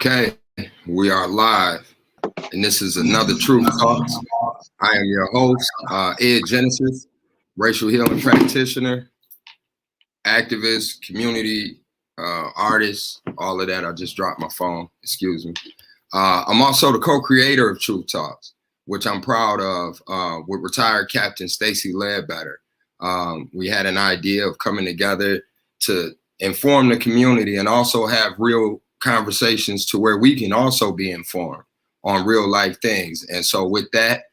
Okay, we are live, and this is another Truth Talks. I am your host, Ed Genesis, racial healing practitioner, activist, community artist, all of that. I just dropped my phone, excuse me. I'm also the co-creator of Truth Talks, which I'm proud of with retired Captain Stacy Ledbetter. We had an idea of coming together to inform the community and also have real conversations to where we can also be informed on real life things. And so with that,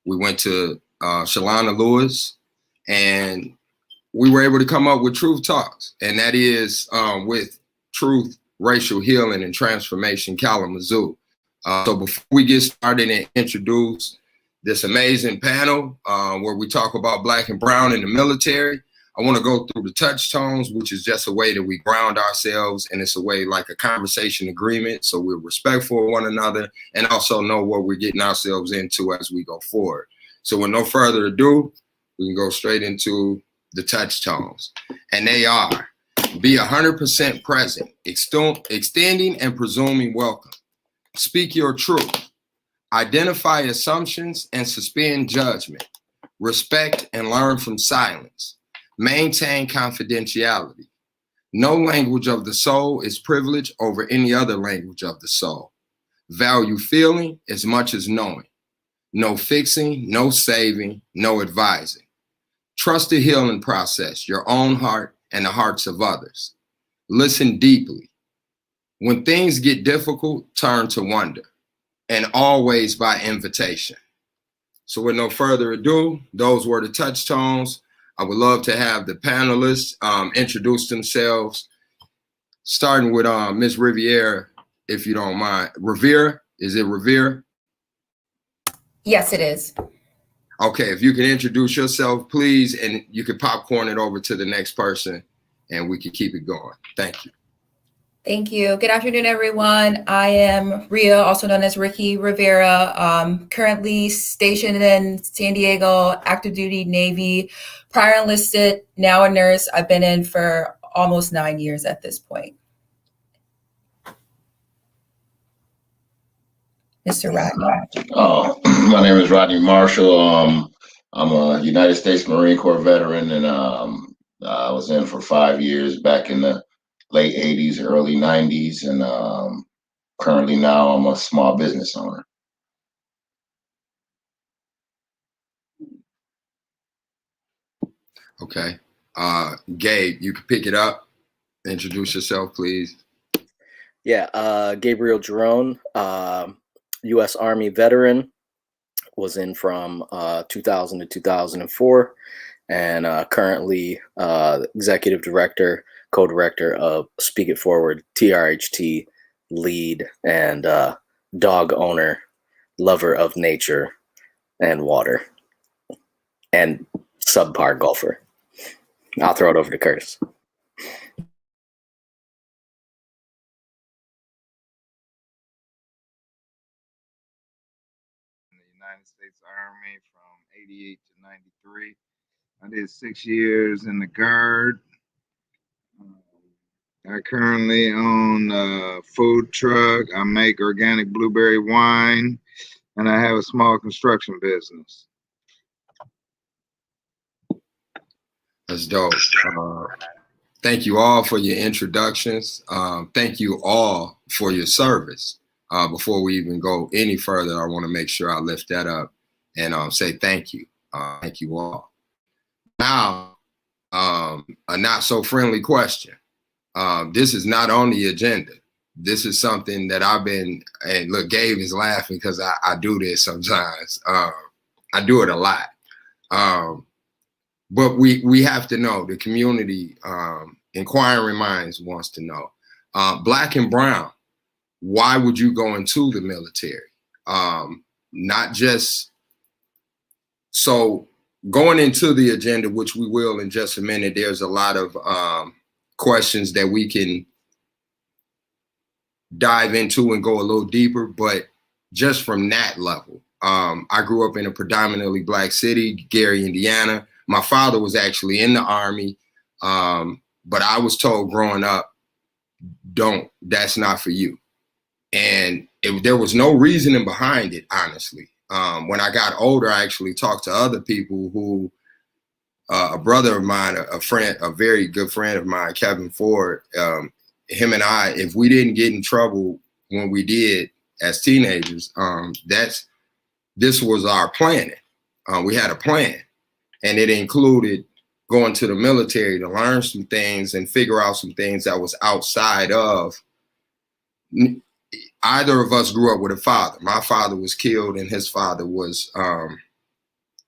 we went to Shalana Lewis and we were able to come up with Truth Talks. And that is with Truth, Racial Healing and Transformation Kalamazoo. So before we get started and introduce this amazing panel where we talk about Black and Brown in the military, I want to go through the touch tones, which is just a way that we ground ourselves, and it's a way like a conversation agreement, so we're respectful of one another and also know what we're getting ourselves into as we go forward. So with no further ado, we can go straight into the touch tones, and they are: be 100% present, extending and presuming welcome, speak your truth, identify assumptions and suspend judgment, respect and learn from silence, maintain confidentiality. No language of the soul is privilege over any other language of the soul. Value feeling as much as knowing. No fixing, no saving, no advising. Trust the healing process, your own heart and the hearts of others. Listen deeply. When things get difficult, turn to wonder, and always by invitation. So with no further ado, those were the touch tones. I would love to have the panelists introduce themselves, starting with Ms. Riviera, if you don't mind. Rivera, is it Rivera? Yes, it is. Okay, if you can introduce yourself, please, and you can popcorn it over to the next person, and we can keep it going. Thank you. Thank you. Good afternoon, everyone. I am Ria, also known as Ricky Rivera, currently stationed in San Diego, active duty Navy, prior enlisted, now a nurse. I've been in for almost 9 years at this point. Mr. Rodney. My name is Rodney Marshall. I'm a United States Marine Corps veteran, and I was in for 5 years back in the late 80s, early 90s, and currently now I'm a small business owner. Okay. Gabe, you can pick it up. Introduce yourself, please. Yeah, Gabriel Jerome, U.S. Army veteran, was in from 2000 to 2004, and currently executive director, co-director of Speak It Forward, TRHT, lead, and dog owner, lover of nature and water, and subpar golfer. I'll throw it over to Curtis. United States Army from 88 to 93. I did 6 years in the Guard. I currently own a food truck. I make organic blueberry wine, and I have a small construction business. That's dope. Thank you all for your introductions. Thank you all for your service. Before we even go any further, I want to make sure I lift that up and say thank you. Thank you all. Now, a not so friendly question. This is not on the agenda. This is something that I've been, and look, Gabe is laughing because I do this sometimes. I do it a lot. But we have to know, the community, inquiring minds wants to know. Black and Brown, why would you go into the military? Not just, so going into the agenda, which we will in just a minute, there's a lot of questions that we can dive into and go a little deeper, but just from that level, I grew up in a predominantly Black city, Gary, Indiana. My father was actually in the Army, but I was told growing up, that's not for you. And there was no reasoning behind it, honestly. When I got older, I actually talked to other people who, a brother of mine, a very good friend of mine, Kevin Ford, him and I, if we didn't get in trouble when we did as teenagers, this was our planning. We had a plan, and it included going to the military to learn some things and figure out some things that was outside of. Either of us grew up with a father. My father was killed, and his father was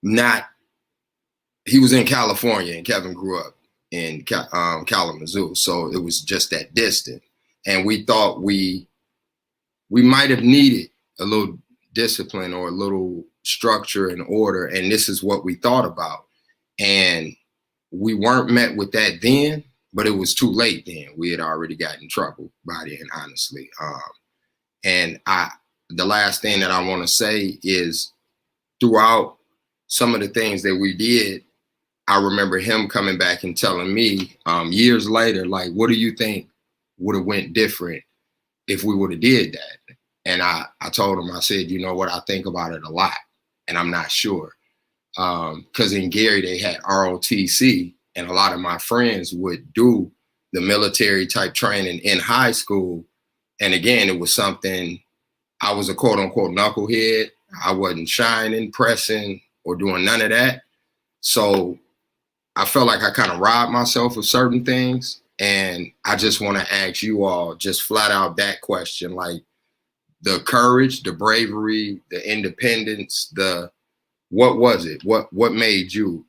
not. He was in California, and Kevin grew up in Kalamazoo, so it was just that distant. And we thought we might have needed a little discipline or a little structure and order, and this is what we thought about. And we weren't met with that then, but it was too late then. We had already gotten in trouble by then, honestly. And the last thing that I want to say is, throughout some of the things that we did, I remember him coming back and telling me years later, like, what do you think would have went different if we would have did that? And I told him, I said, you know what, I think about it a lot, and I'm not sure. Because in Gary, they had ROTC, and a lot of my friends would do the military type training in high school. And again, it was something, I was a quote unquote knucklehead. I wasn't shining, pressing, or doing none of that. So I felt like I kind of robbed myself of certain things. And I just want to ask you all just flat out that question, like the courage, the bravery, the independence, what was it? What made you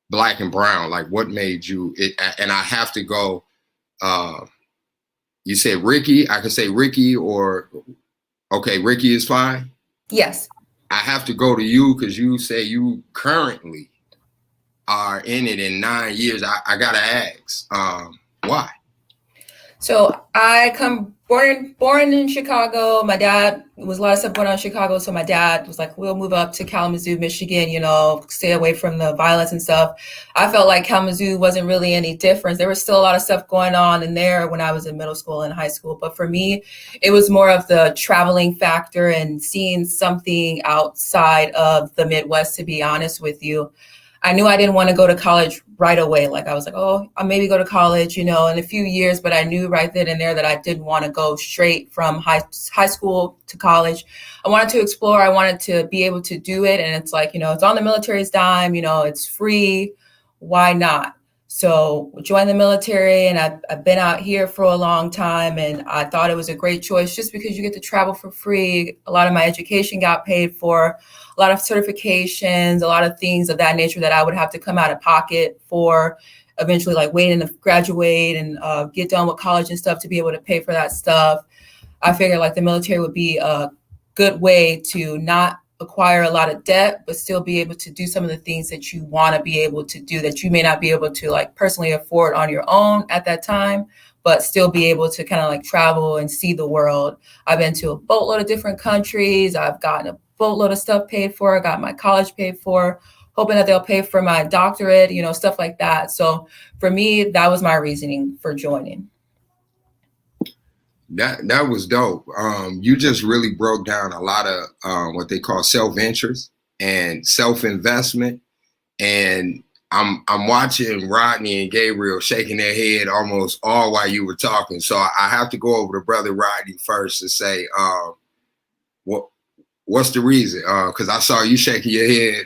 black and brown? Like, what made you it? And I have to go, you said Ricky, I could say Ricky, or okay, Ricky is fine. Yes. I have to go to you because you say you currently are in it in 9 years. I gotta ask, why? So I born in Chicago. My dad was a lot of stuff going on in Chicago. So my dad was like, we'll move up to Kalamazoo, Michigan, stay away from the violence and stuff. I felt like Kalamazoo wasn't really any difference. There was still a lot of stuff going on in there when I was in middle school and high school. But for me, it was more of the traveling factor and seeing something outside of the Midwest, to be honest with you. I knew I didn't want to go to college right away. Like I was like, oh, I'll maybe go to college, in a few years. But I knew right then and there that I didn't want to go straight from high school to college. I wanted to explore. I wanted to be able to do it. And it's like, it's on the military's dime, it's free. Why not? So joined the military, and I've been out here for a long time, and I thought it was a great choice just because you get to travel for free. A lot of my education got paid for, a lot of certifications, a lot of things of that nature that I would have to come out of pocket for, eventually like waiting to graduate and get done with college and stuff to be able to pay for that stuff. I figured like the military would be a good way to not acquire a lot of debt, but still be able to do some of the things that you want to be able to do that you may not be able to like personally afford on your own at that time, but still be able to kind of like travel and see the world. I've been to a boatload of different countries. I've gotten a boatload of stuff paid for. I got my college paid for, hoping that they'll pay for my doctorate, stuff like that. So for me, that was my reasoning for joining. That was dope. You just really broke down a lot of what they call self-interest and self-investment. And I'm watching Rodney and Gabriel shaking their head almost all while you were talking. So I have to go over to Brother Rodney first and say, what's the reason? Because I saw you shaking your head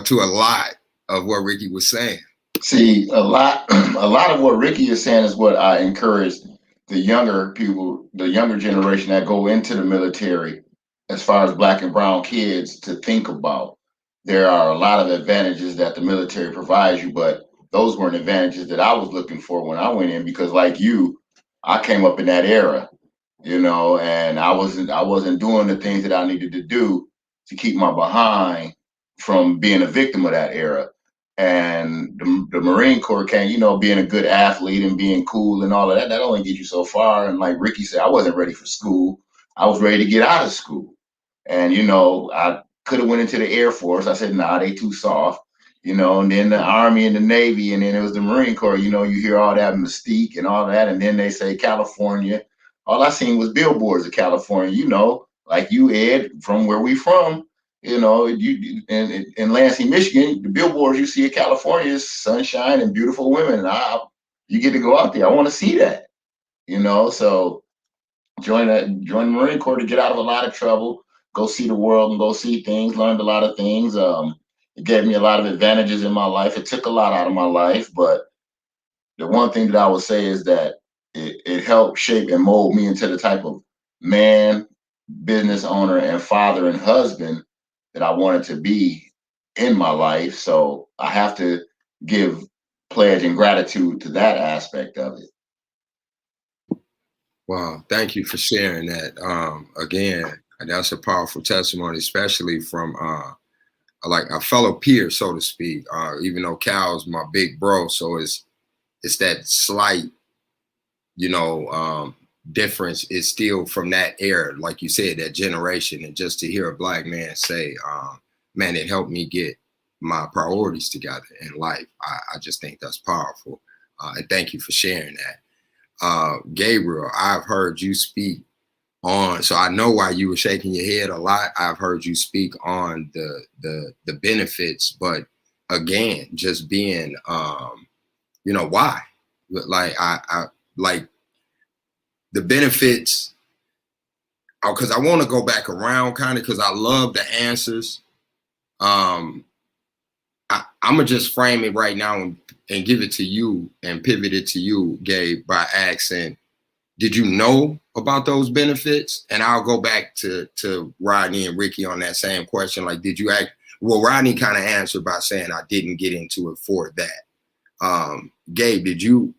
to a lot of what Ricky was saying. See, a lot of what Ricky is saying is what I encourage the younger people, the younger generation that go into the military, as far as black and brown kids, to think about. There are a lot of advantages that the military provides you, but those weren't advantages that I was looking for when I went in, because like you, I came up in that era, and I wasn't doing the things that I needed to do to keep my behind from being a victim of that era. And the Marine Corps can, being a good athlete and being cool and all of that, that only gets you so far. And like Ricky said, I wasn't ready for school. I was ready to get out of school. And, I could have went into the Air Force. I said, nah, they too soft. and then the Army and the Navy, and then it was the Marine Corps. You hear all that mystique and all that, and then they say California. All I seen was billboards of California, like you, Ed, from where we from. You in Lansing, Michigan, the billboards you see in California is sunshine and beautiful women. And you get to go out there. I want to see that, So join the Marine Corps to get out of a lot of trouble, go see the world and go see things, learned a lot of things. It gave me a lot of advantages in my life. It took a lot out of my life, but the one thing that I would say is that it helped shape and mold me into the type of man, business owner, and father and husband that I wanted to be in my life. So I have to give pledge and gratitude to that aspect of it. Well, thank you for sharing that. Again, that's a powerful testimony, especially from like a fellow peer, so to speak. Even though Cal's my big bro, so it's that slight, difference is still from that era, like you said, that generation. And just to hear a Black man say, man, it helped me get my priorities together in life. I just think that's powerful. And thank you for sharing that. Gabriel, I've heard you speak on, so I know why you were shaking your head a lot. I've heard you speak on the benefits, but again, just being, why? Like I like the benefits, because I want to go back around kind of, because I love the answers. I'm gonna just frame it right now and give it to you and pivot it to you, Gabe, by asking, did you know about those benefits? And I'll go back to Rodney and Ricky on that same question. Like, did you well, Rodney kind of answered by saying I didn't get into it for that. Gabe, did you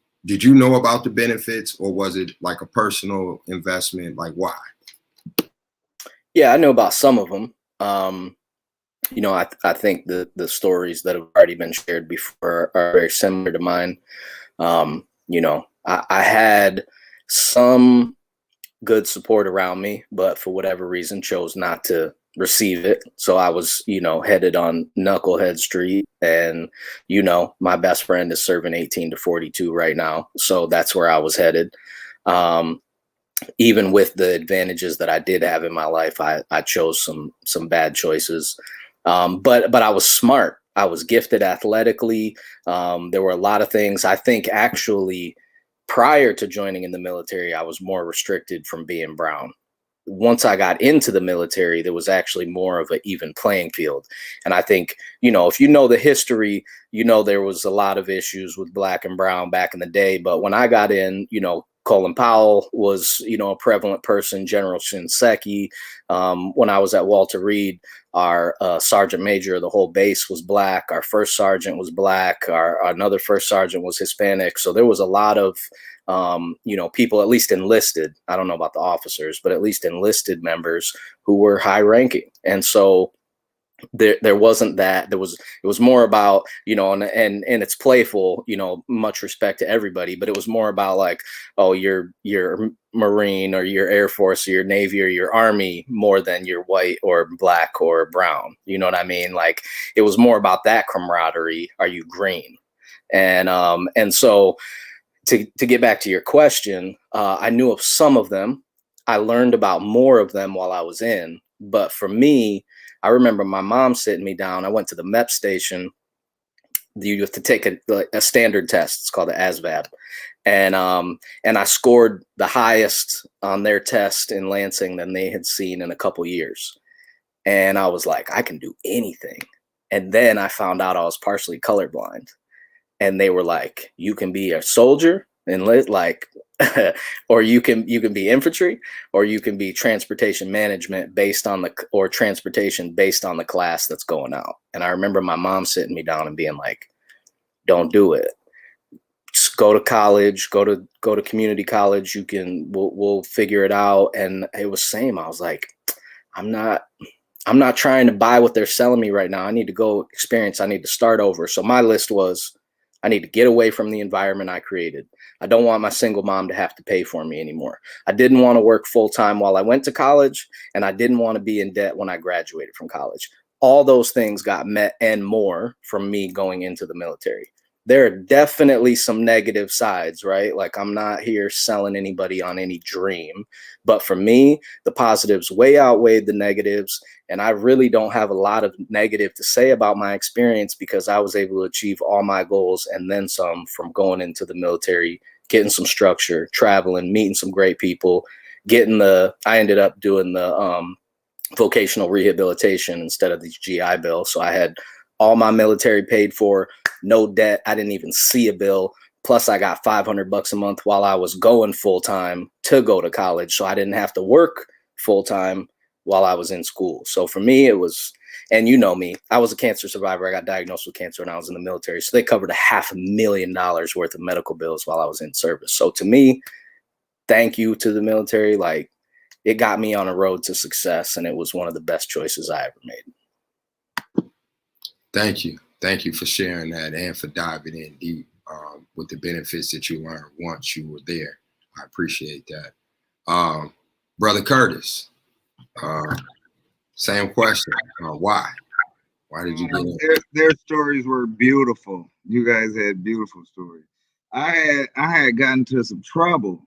know about the benefits, or was it like a personal investment? Like, why? Yeah, I know about some of them. I think the stories that have already been shared before are very similar to mine. I had some good support around me, but for whatever reason chose not to receive it. So I was, headed on Knucklehead Street, and, my best friend is serving 18 to 42 right now. So that's where I was headed. Even with the advantages that I did have in my life, I chose some bad choices. But I was smart. I was gifted athletically. There were a lot of things. I think actually prior to joining in the military, I was more restricted from being brown. Once I got into the military, there was actually more of an even playing field. And I think, if you know the history, there was a lot of issues with Black and brown back in the day. But when I got in, Colin Powell was, a prevalent person, General Shinseki. When I was at Walter Reed, our sergeant major of the whole base was Black. Our first sergeant was Black. Another first sergeant was Hispanic. So there was a lot of, people, at least enlisted, I don't know about the officers, but at least enlisted members who were high ranking. And so there wasn't that. It was more about, and it's playful, much respect to everybody, but it was more about like, oh, you're Marine or your Air Force or your Navy or your Army more than you're white or Black or brown. You know what I mean? Like, it was more about that camaraderie. Are you green? And so to get back to your question, I knew of some of them. I learned about more of them while I was in, but for me, I remember my mom sitting me down. I went to the MEP station. You have to take a standard test. It's called the ASVAB. And I scored the highest on their test in Lansing than they had seen in a couple years. And I was like, I can do anything. And then I found out I was partially colorblind. And they were like, you can be a soldier and or you can be infantry, or you can be transportation management or transportation based on the class that's going out. And I remember my mom sitting me down and being like, don't do it. Just go to college, go to community college. We'll figure it out. And it was same. I was like, I'm not trying to buy what they're selling me right now. I need to go experience. I need to start over. So my list was, I need to get away from the environment I created. I don't want my single mom to have to pay for me anymore. I didn't want to work full time while I went to college, and I didn't want to be in debt when I graduated from college. all those things got met and more from me going into the military. There are definitely some negative sides, right? Like, I'm not here selling anybody on any dream, but for me, the positives way outweighed the negatives. And I really don't have a lot of negative to say about my experience because I was able to achieve all my goals and then some from going into the military, getting some structure, traveling, meeting some great people, I ended up doing the vocational rehabilitation instead of the GI Bill. So I had all my military paid for, no debt. I didn't even see a bill. Plus I got $500 a month while I was going full time to go to college. So I didn't have to work full time while I was in school. So for me, it was, and you know me, I was a cancer survivor. I got diagnosed with cancer when I was in the military. So they covered $500,000 worth of medical bills while I was in service. So to me, thank you to the military. Like, it got me on a road to success, and it was one of the best choices I ever made. Thank you. Thank you for sharing that and for diving in deep with the benefits that you learned once you were there. I appreciate that. Brother Curtis, same question. Why? Why did you get in? Their stories were beautiful. You guys had beautiful stories. I had gotten into some trouble.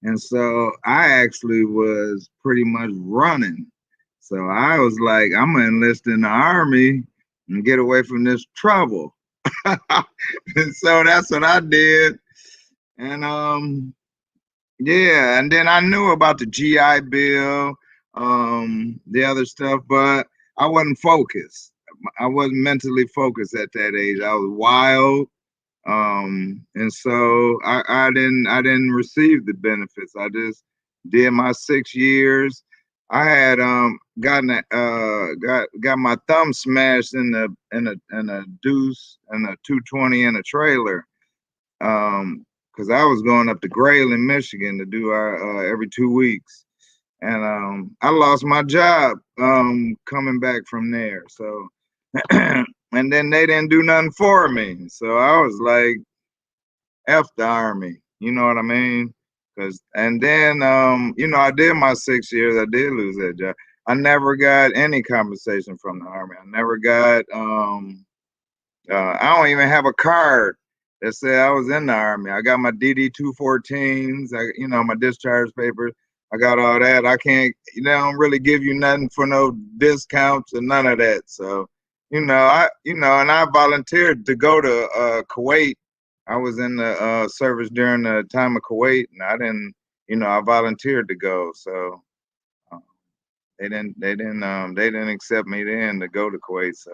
And so I actually was pretty much running. So I was like, I'm gonna enlist in the Army and get away from this trouble. And so that's what I did. And yeah, and then I knew about the GI Bill, the other stuff, but I wasn't focused. I wasn't mentally focused at that age. I was wild. And so I didn't receive the benefits. I just did my 6 years. I had got my thumb smashed in a deuce and a 220 in a trailer. Because I was going up to Grayling, Michigan to do our every 2 weeks. And I lost my job coming back from there. So and then they didn't do nothing for me. So I was like, F the Army, you know what I mean? And then, I did my 6 years. I did lose that job. I never got any compensation from the Army. I never got, I don't even have a card that said I was in the Army. I got my DD-214s, my discharge papers. I got all that. They don't really give you nothing for no discounts and none of that. So, and I volunteered to go to Kuwait. I was in the service during the time of Kuwait, and I didn't, I volunteered to go. So they didn't accept me then to go to Kuwait. So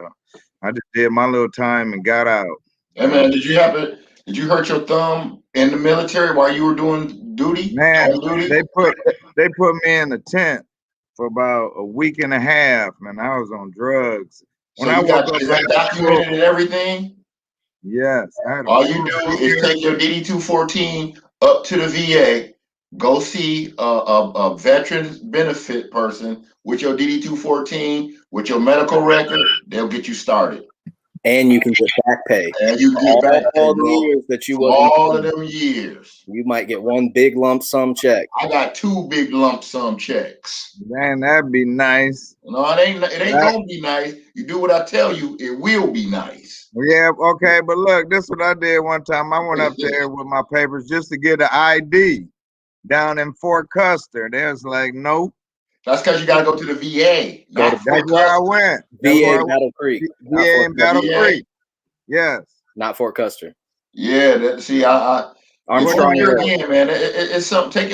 I just did my little time and got out. Hey man, did you hurt your thumb in the military while you were doing duty? Man, they put me in a tent for about a week and a half, man. I was on drugs. So is that documented and everything? Yes. All you do is take your DD-214 up to the VA, go see a veterans benefit person with your DD-214, with your medical record. They'll get you started. And you can get back pay. And you get back pay, all bro. the years that you all of them years. You might get one big lump sum check. I got 2 big lump sum checks. Man, that'd be nice. No, it ain't gonna be nice. You do what I tell you, it will be nice. Yeah, okay, but look, this is what I did one time. I went up there with my papers just to get an ID down in Fort Custer. They was like, nope. That's because you gotta go to the VA. That's where I went. VA in Battle Creek. VA in Battle Creek. Yes. Not Fort Custer. Yeah, Armstrong again, man. It's something. Take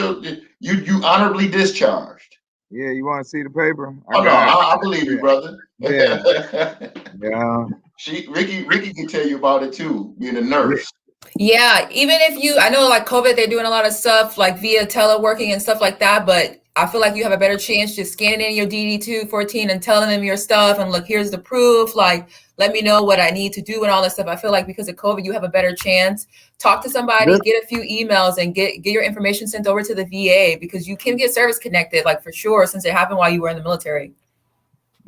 you honorably discharged. Yeah, you want to see the paper? I believe you, brother. Yeah. Yeah. Ricky can tell you about it too, being a nurse. Yeah, even if I know like COVID, they're doing a lot of stuff like via teleworking and stuff like that, but I feel like you have a better chance just scanning in your DD-214 and telling them your stuff and look, here's the proof, like, let me know what I need to do and all that stuff. I feel like because of COVID, you have a better chance. Talk to somebody, get a few emails and get your information sent over to the VA because you can get service connected, like for sure, since it happened while you were in the military.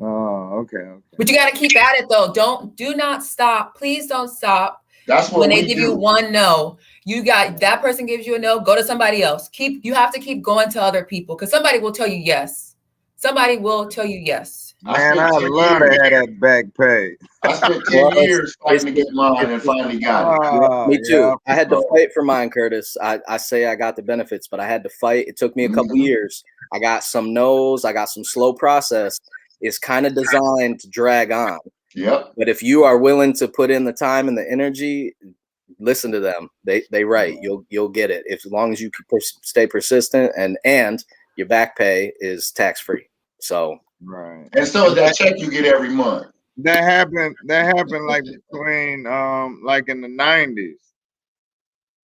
Oh, okay. But you got to keep at it though. Do not stop. Please don't stop. That's what when they give you one no, that person gives you a no, go to somebody else. You have to keep going to other people because somebody will tell you yes. Somebody will tell you yes. Man, I spent 10 love to years. have that back pay. I spent 10 Well, years fighting to get mine and finally got it. Oh, Me too. yeah. I had to fight for mine, Curtis. I say I got the benefits, but I had to fight. It took me a couple years. I got some no's. I got some slow process. It's kind of designed to drag on. Yep. But if you are willing to put in the time and the energy, listen to them. They right. You'll get it. If as long as you can stay persistent and your back pay is tax free. So Right. And so that check you get every month. That happened like between like in the 90s.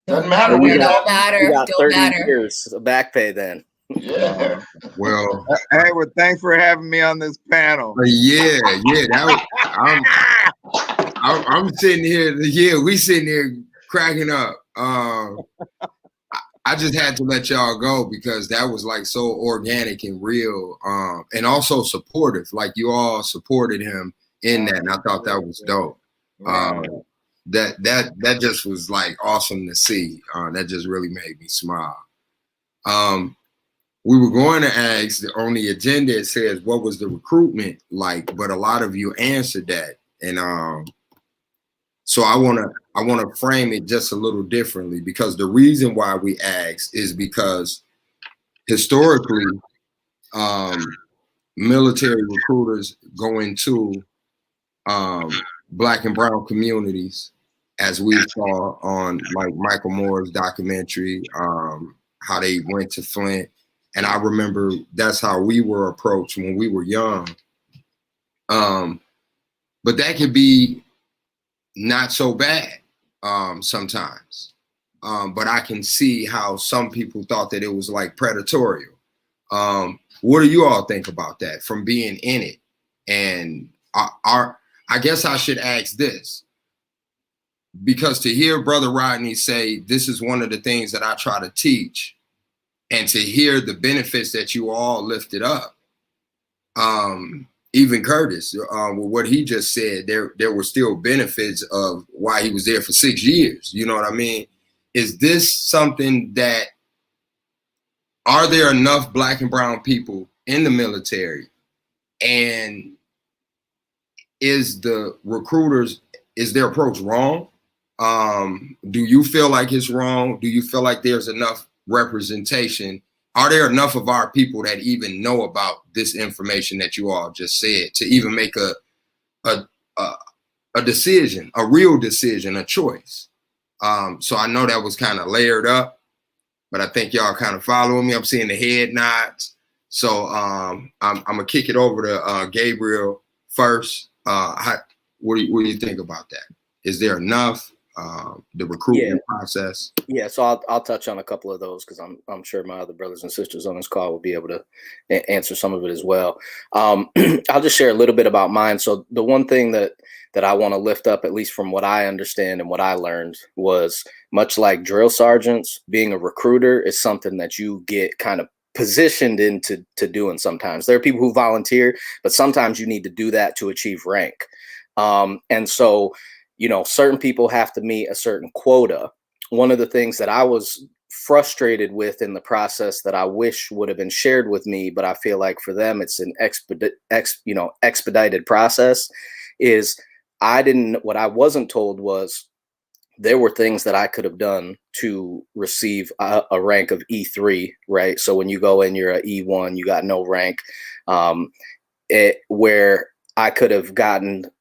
Doesn't matter we when. got, Don't matter. we got Don't 30 matter. years of back pay then. Yeah. Well, Hey, well, thanks for having me on this panel. yeah. That was, I'm sitting here. Yeah, we sitting here cracking up. I just had to let y'all go because that was like so organic and real, and also supportive. Like you all supported him in that, and I thought that was dope. Right. That just was like awesome to see. That just really made me smile. We were going to ask on the agenda. It says what was the recruitment like, but a lot of you answered that, and so I wanna frame it just a little differently because the reason why we asked is because historically, military recruiters go into Black and brown communities, as we saw on like Michael Moore's documentary, how they went to Flint. And I remember that's how we were approached when we were young. But that could be not so bad sometimes. But I can see how some people thought that it was like predatory. What do you all think about that from being in it? And I guess I should ask this, because to hear Brother Rodney say, this is one of the things that I try to teach, and to hear the benefits that you all lifted up, even Curtis, with what he just said, there were still benefits of why he was there for 6 years. You know what I mean? Is this something that, are there enough Black and brown people in the military? And is the recruiters, is their approach wrong? Do you feel like it's wrong? Do you feel like there's enough representation? Are there enough of our people that even know about this information that you all just said to even make a decision, a real decision, a choice? So I know that was kind of layered up, but I think y'all kind of following me. I'm seeing the head nods. So I'm gonna kick it over to Gabriel first. What do you think about that? Is there enough? The recruitment process. Yeah, so I'll touch on a couple of those because I'm sure my other brothers and sisters on this call will be able to answer some of it as well. I'll just share a little bit about mine. So the one thing that I want to lift up, at least from what I understand and what I learned, was much like drill sergeants, being a recruiter is something that you get kind of positioned into doing. Sometimes there are people who volunteer, but sometimes you need to do that to achieve rank. And so, you know, certain people have to meet a certain quota. One of the things that I was frustrated with in the process that I wish would have been shared with me, but I feel like for them it's an expedited process, is what I wasn't told was there were things that I could have done to receive a rank of E3, right? So when you go in, you're a E1, you got no rank, where I could have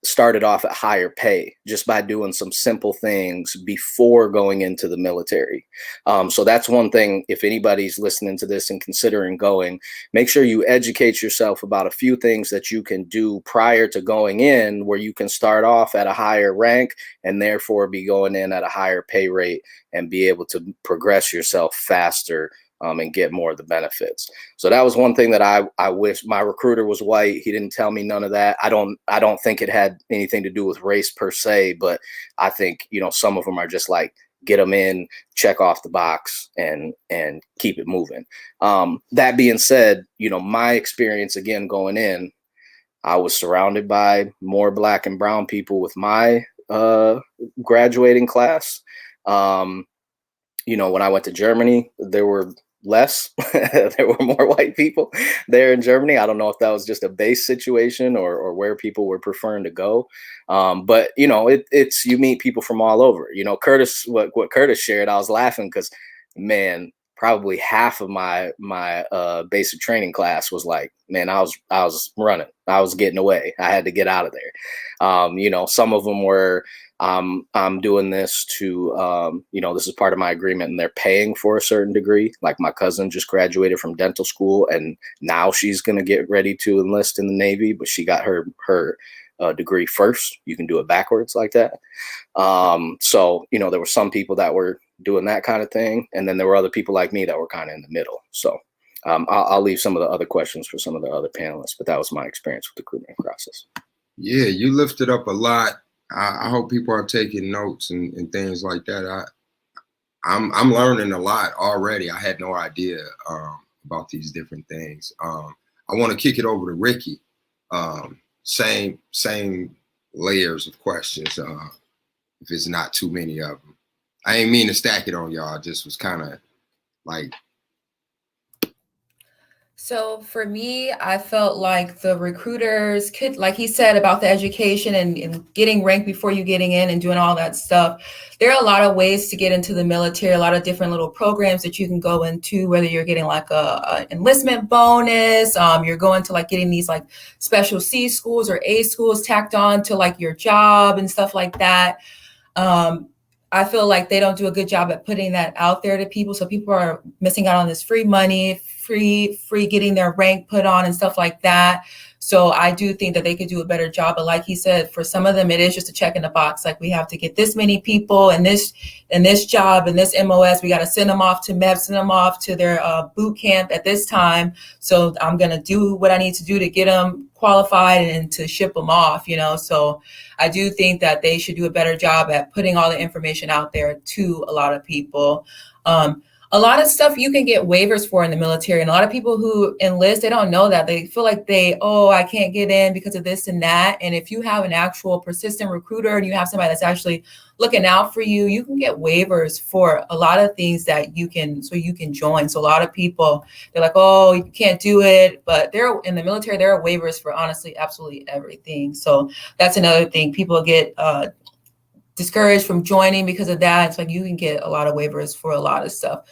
started off at higher pay just by doing some simple things before going into the military. So that's one thing. If anybody's listening to this and considering going, make sure you educate yourself about a few things that you can do prior to going in, where you can start off at a higher rank and therefore be going in at a higher pay rate and be able to progress yourself faster and get more of the benefits. So that was one thing that I wish. My recruiter was white. He didn't tell me none of that. I don't think it had anything to do with race per se, but I think, you know, some of them are just like, get them in, check off the box and keep it moving. That being said, you know, my experience again, going in, I was surrounded by more Black and brown people with my graduating class. You know, when I went to Germany, there were less. There were more white people there in Germany. I don't know if that was just a base situation or where people were preferring to go. But you know, it's you meet people from all over. You know, Curtis, what Curtis shared, I was laughing because, man, probably half of my basic training class was like, man, I was running, I was getting away, I had to get out of there. You know, some of them were, I'm doing this to, you know, this is part of my agreement, and they're paying for a certain degree. Like my cousin just graduated from dental school, and now she's going to get ready to enlist in the Navy, but she got her degree first. You can do it backwards like that. So, you know, there were some people that were doing that kind of thing, and then there were other people like me that were kind of in the middle. So I'll leave some of the other questions for some of the other panelists, but that was my experience with the recruitment process. Yeah, you lifted up a lot. I hope people are taking notes and things like that. I'm learning a lot already. I had no idea about these different things. I want to kick it over to Ricky. Same layers of questions. If it's not too many of them, I ain't mean to stack it on y'all. Just was kind of like. So for me, I felt like the recruiters could, like he said about the education and getting ranked before you getting in and doing all that stuff. There are a lot of ways to get into the military, a lot of different little programs that you can go into, whether you're getting like a enlistment bonus, you're going to like getting these like special C schools or A schools tacked on to like your job and stuff like that. I feel like they don't do a good job at putting that out there to people. So people are missing out on this free money, free getting their rank put on and stuff like that. So I do think that they could do a better job. But like he said, for some of them, it is just a check in the box. Like we have to get this many people and this job and this MOS. We got to send them off to MEP, send them off to their boot camp at this time. So I'm going to do what I need to do to get them qualified and to ship them off, you know. So I do think that they should do a better job at putting all the information out there to a lot of people. A lot of stuff you can get waivers for in the military. And a lot of people who enlist, they don't know that. They feel like I can't get in because of this and that. And if you have an actual persistent recruiter and you have somebody that's actually looking out for you, you can get waivers for a lot of things that you can join. So a lot of people, they're like, oh, you can't do it. But they're in the military, there are waivers for honestly, absolutely everything. So that's another thing. People get discouraged from joining because of that. It's like you can get a lot of waivers for a lot of stuff.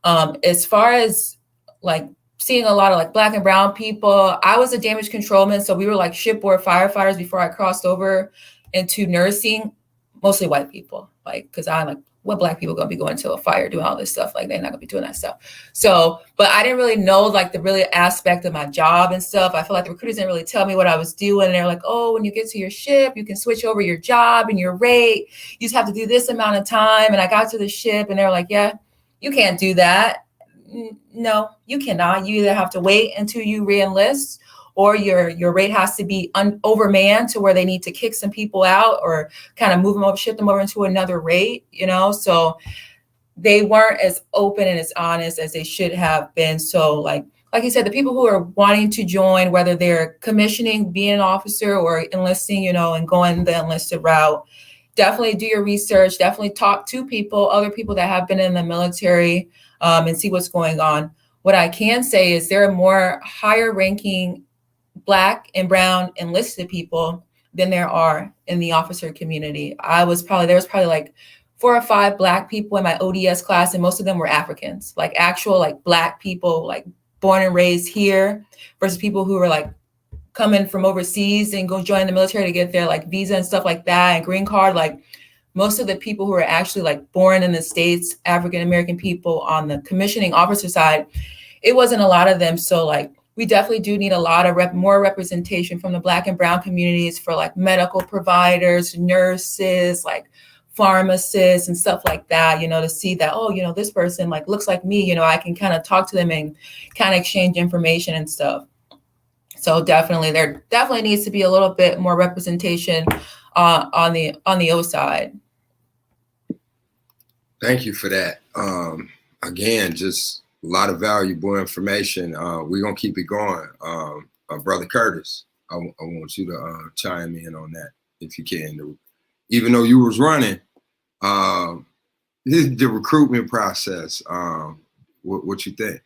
As far as like seeing a lot of like Black and brown people, I was a damage controlman, so we were like shipboard firefighters before I crossed over into nursing. Mostly white people, like, because I'm like, what Black people gonna be going to a fire doing all this stuff? Like they're not gonna be doing that stuff. So, but I didn't really know like the really aspect of my job and stuff. I feel like the recruiters didn't really tell me what I was doing. And they're like, oh, when you get to your ship, you can switch over your job and your rate. You just have to do this amount of time. And I got to the ship and they're like, yeah, you can't do that. No, you cannot. You either have to wait until you re-enlist, or your rate has to be overmanned to where they need to kick some people out or kind of move them over, shift them over into another rate, you know? So they weren't as open and as honest as they should have been. So like you said, the people who are wanting to join, whether they're commissioning, being an officer or enlisting, you know, and going the enlisted route, definitely do your research, definitely talk to people, other people that have been in the military, and see what's going on. What I can say is there are more higher ranking Black and brown enlisted people than there are in the officer community. There was probably like 4 or 5 Black people in my ODS class, and most of them were Africans, like actual like Black people, like born and raised here, versus people who were like coming from overseas and go join the military to get their like visa and stuff like that and green card. Like most of the people who are actually like born in the States, African American people on the commissioning officer side, it wasn't a lot of them. So like we definitely do need a lot of more representation from the Black and brown communities for like medical providers, nurses, like pharmacists and stuff like that, you know, to see that, oh, you know, this person like looks like me, you know, I can kind of talk to them and kind of exchange information and stuff. So definitely there definitely needs to be a little bit more representation on the O side. Thank you for that. Again, just a lot of valuable information. We're going to keep it going. Brother Curtis, I want you to chime in on that if you can. Even though you was running, the recruitment process, What you think?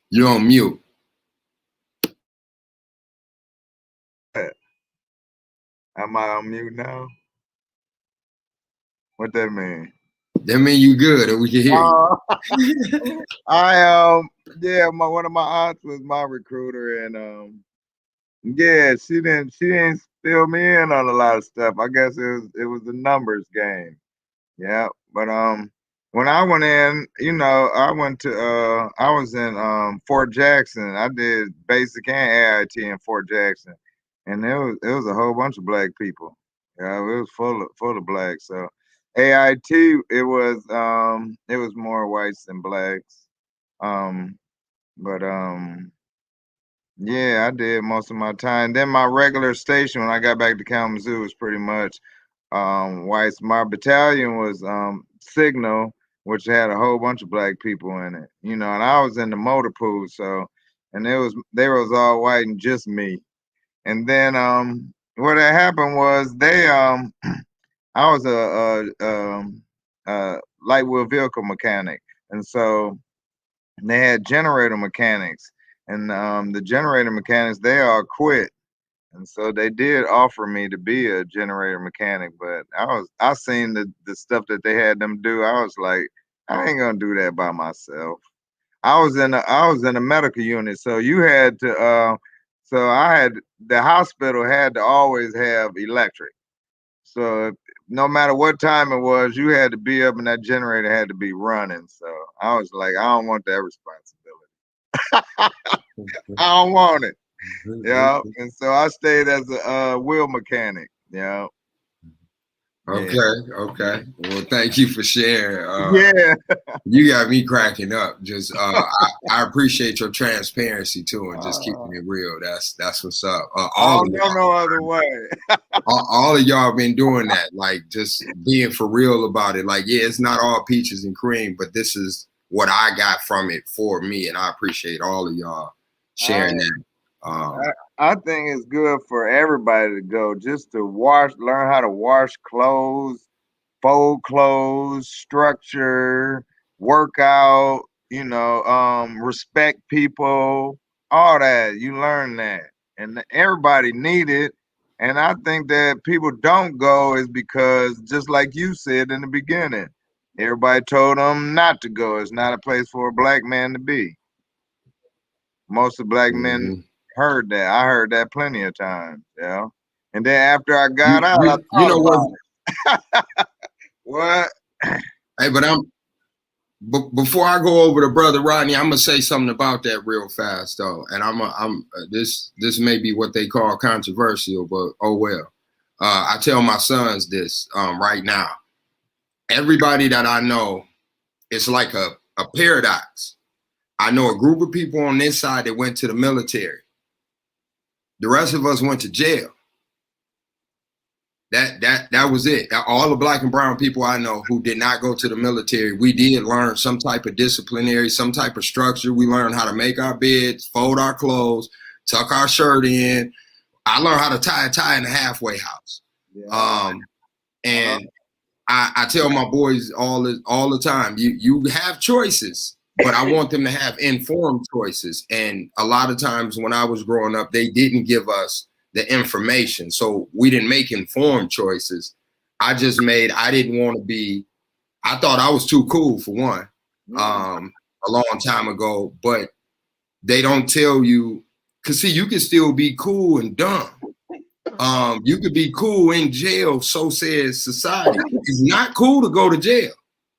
You're on mute. Am I on mute now? What that mean? That mean you good and we can hear you. Yeah, one of my aunts was my recruiter, and yeah, she didn't fill me in on a lot of stuff. I guess it was the numbers game. Yeah, but when I went in, I was in Fort Jackson. I did basic and AIT in Fort Jackson, and it was a whole bunch of black people. Yeah, it was full of blacks. So AIT, it was more whites than blacks. But yeah, I did most of my time. Then my regular station when I got back to Kalamazoo was pretty much whites. My battalion was Signal, which had a whole bunch of black people in it. And I was in the motor pool, so and they was all white and just me. And then what had happened was they I was a light wheel vehicle mechanic, and so they had generator mechanics, and the generator mechanics, they all quit. And so they did offer me to be a generator mechanic, but I seen the stuff that they had them do. I was like, I ain't gonna do that by myself. I was in a medical unit, so you had to the hospital had to always have electric. So no matter what time it was, you had to be up and that generator had to be running. So I was like, I don't want that responsibility. I don't want it. Yeah. And so I stayed as a wheel mechanic. Yeah. Okay. Well, thank you for sharing. Yeah. You got me cracking up. Just I appreciate your transparency too, and just keeping it real. That's what's up. I don't know no other way. all of y'all been doing that, like just being for real about it. Like, yeah, it's not all peaches and cream, but this is what I got from it for me, and I appreciate all of y'all sharing that. I think it's good for everybody to go, just to learn how to wash clothes, fold clothes, structure, work out, respect people, all that. You learn that. And everybody need it. And I think that people don't go is because, just like you said in the beginning, everybody told them not to go. It's not a place for a black man to be. Most of black men heard that. I heard that plenty of times, yeah. And then after I got out, you know what? What? Hey, but before I go over to Brother Rodney, I'm gonna say something about that real fast though. And this may be what they call controversial, but oh well. I tell my sons this right now. Everybody that I know, it's like a paradox. I know a group of people on this side that went to the military. The rest of us went to jail. That was it. All the black and brown people I know who did not go to the military, we did learn some type of disciplinary, some type of structure. We learned how to make our beds, fold our clothes, tuck our shirt in. I learned how to tie a tie in a halfway house. Yeah. And I tell my boys all the time, you have choices, but I want them to have informed choices. And a lot of times when I was growing up, they didn't give us the information. So we didn't make informed choices. I didn't want to be, I thought I was too cool for one, a long time ago, but they don't tell you, cause see, you can still be cool and dumb. You could be cool in jail, so says society. It's not cool to go to jail.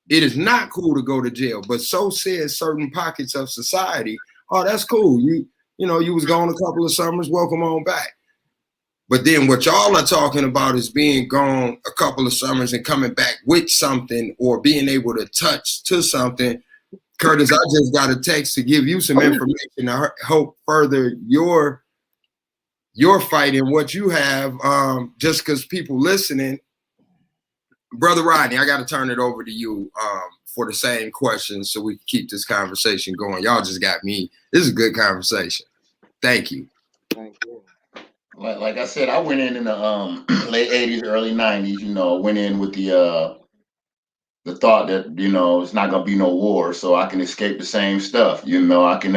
It is not cool to go to jail, but so says certain pockets of society. Oh, that's cool. You was gone a couple of summers, welcome on back. But then what y'all are talking about is being gone a couple of summers and coming back with something or being able to touch to something. Curtis, I just got a text to give you some information to help further your fight and what you have, just because people listening. Brother Rodney, I got to turn it over to you for the same question so we can keep this conversation going. Y'all just got me. This is a good conversation. Thank you. Thank you. Like I said, I went in the late 80s, early 90s, went in with the the thought that, you know, it's not gonna be no war, so I can escape the same stuff. You know, I can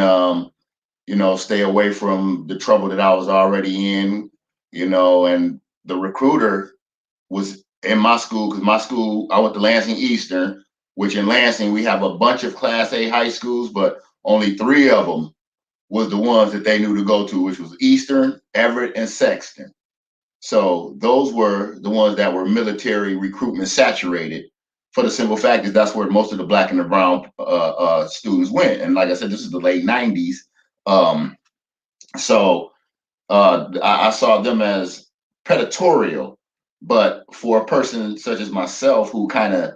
you know, stay away from the trouble that I was already in, you know, and the recruiter was in my school, because my school, I went to Lansing Eastern, which in Lansing, we have a bunch of Class A high schools, but only 3 of them was the ones that they knew to go to, which was Eastern, Everett, and Sexton. So those were the ones that were military recruitment saturated, for the simple fact is that's where most of the black and the brown students went. And like I said, this is the late 90s. Um, so I saw them as predatorial. But for a person such as myself who kind of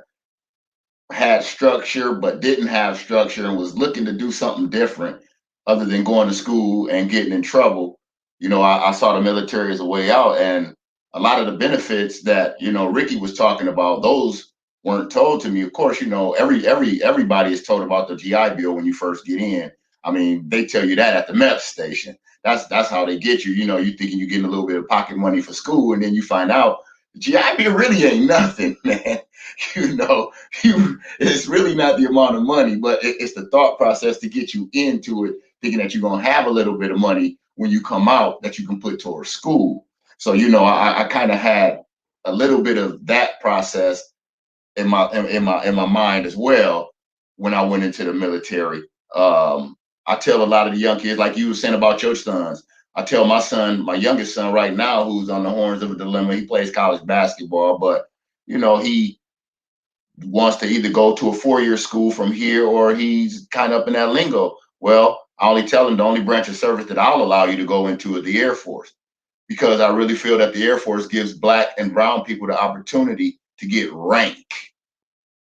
had structure but didn't have structure and was looking to do something different other than going to school and getting in trouble, you know, I saw the military as a way out. And a lot of the benefits that, you know, Ricky was talking about, those weren't told to me. Of course, you know, everybody is told about the GI Bill when you first get in. I mean, they tell you that at the MEP station. That's how they get you. You know, you thinking you're getting a little bit of pocket money for school, and then you find out the GI Bill really ain't nothing, man. You know, it's really not the amount of money, but it's the thought process to get you into it, thinking that you're gonna have a little bit of money when you come out that you can put towards school. So, you know, I kind of had a little bit of that process in my mind as well when I went into the military. I tell a lot of the young kids, like you were saying about your sons. I tell my son, my youngest son right now, who's on the horns of a dilemma. He plays college basketball, but you know, he wants to either go to a 4-year school from here or he's kind of up in that lingo. Well, I only tell him the only branch of service that I'll allow you to go into is the Air Force, because I really feel that the Air Force gives black and brown people the opportunity to get rank.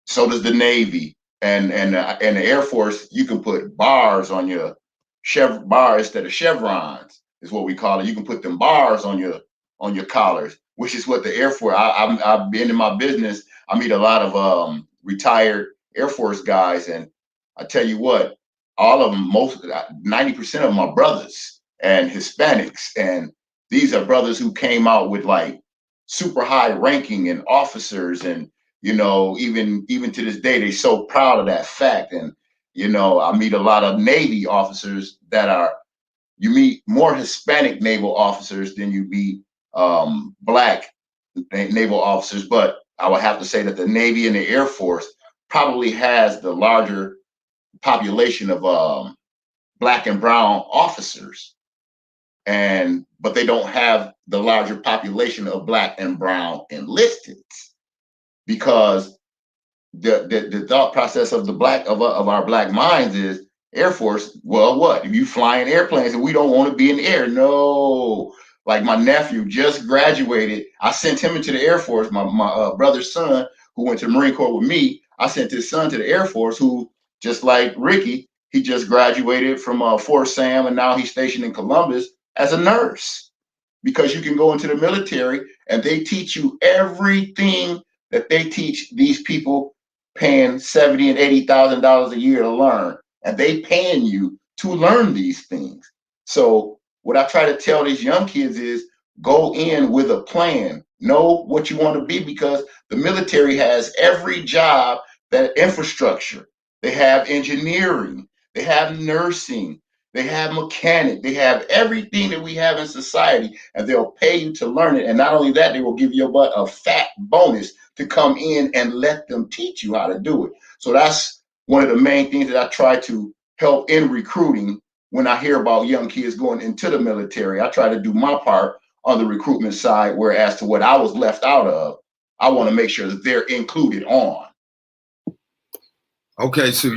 So does the Navy and the Air Force. You can put bars on your bar instead of chevrons, is what we call it. You can put them bars on your collars, which is what the Air Force. I've been in my business. I meet a lot of retired Air Force guys, and I tell you what, all of them, 90% of them are brothers and Hispanics, and these are brothers who came out with like super high ranking and officers, and you know, even to this day, they're so proud of that fact. And you know, I meet a lot of Navy officers that are. You meet more Hispanic naval officers than you meet black naval officers, but I would have to say that the Navy and the Air Force probably has the larger population of black and brown officers, but they don't have the larger population of black and brown enlisted, because the thought process of our black minds is Air Force. Well, what if you flying airplanes and we don't want to be in the air? No. Like my nephew just graduated. I sent him into the Air Force. My brother's son, who went to the Marine Corps with me, I sent his son to the Air Force, who, just like Ricky, he just graduated from Fort Sam, and now he's stationed in Columbus as a nurse. Because you can go into the military and they teach you everything that they teach these people paying $70,000 and $80,000 a year to learn, and they paying you to learn these things. So what I try to tell these young kids is go in with a plan, know what you want to be, because the military has every job, that infrastructure. They have engineering, they have nursing, they have mechanic, they have everything that we have in society, and they'll pay you to learn it. And not only that, they will give your butt a fat bonus to come in and let them teach you how to do it. So that's one of the main things that I try to help in recruiting. When I hear about young kids going into the military, I try to do my part on the recruitment side, whereas to what I was left out of, I want to make sure that they're included on. Okay, so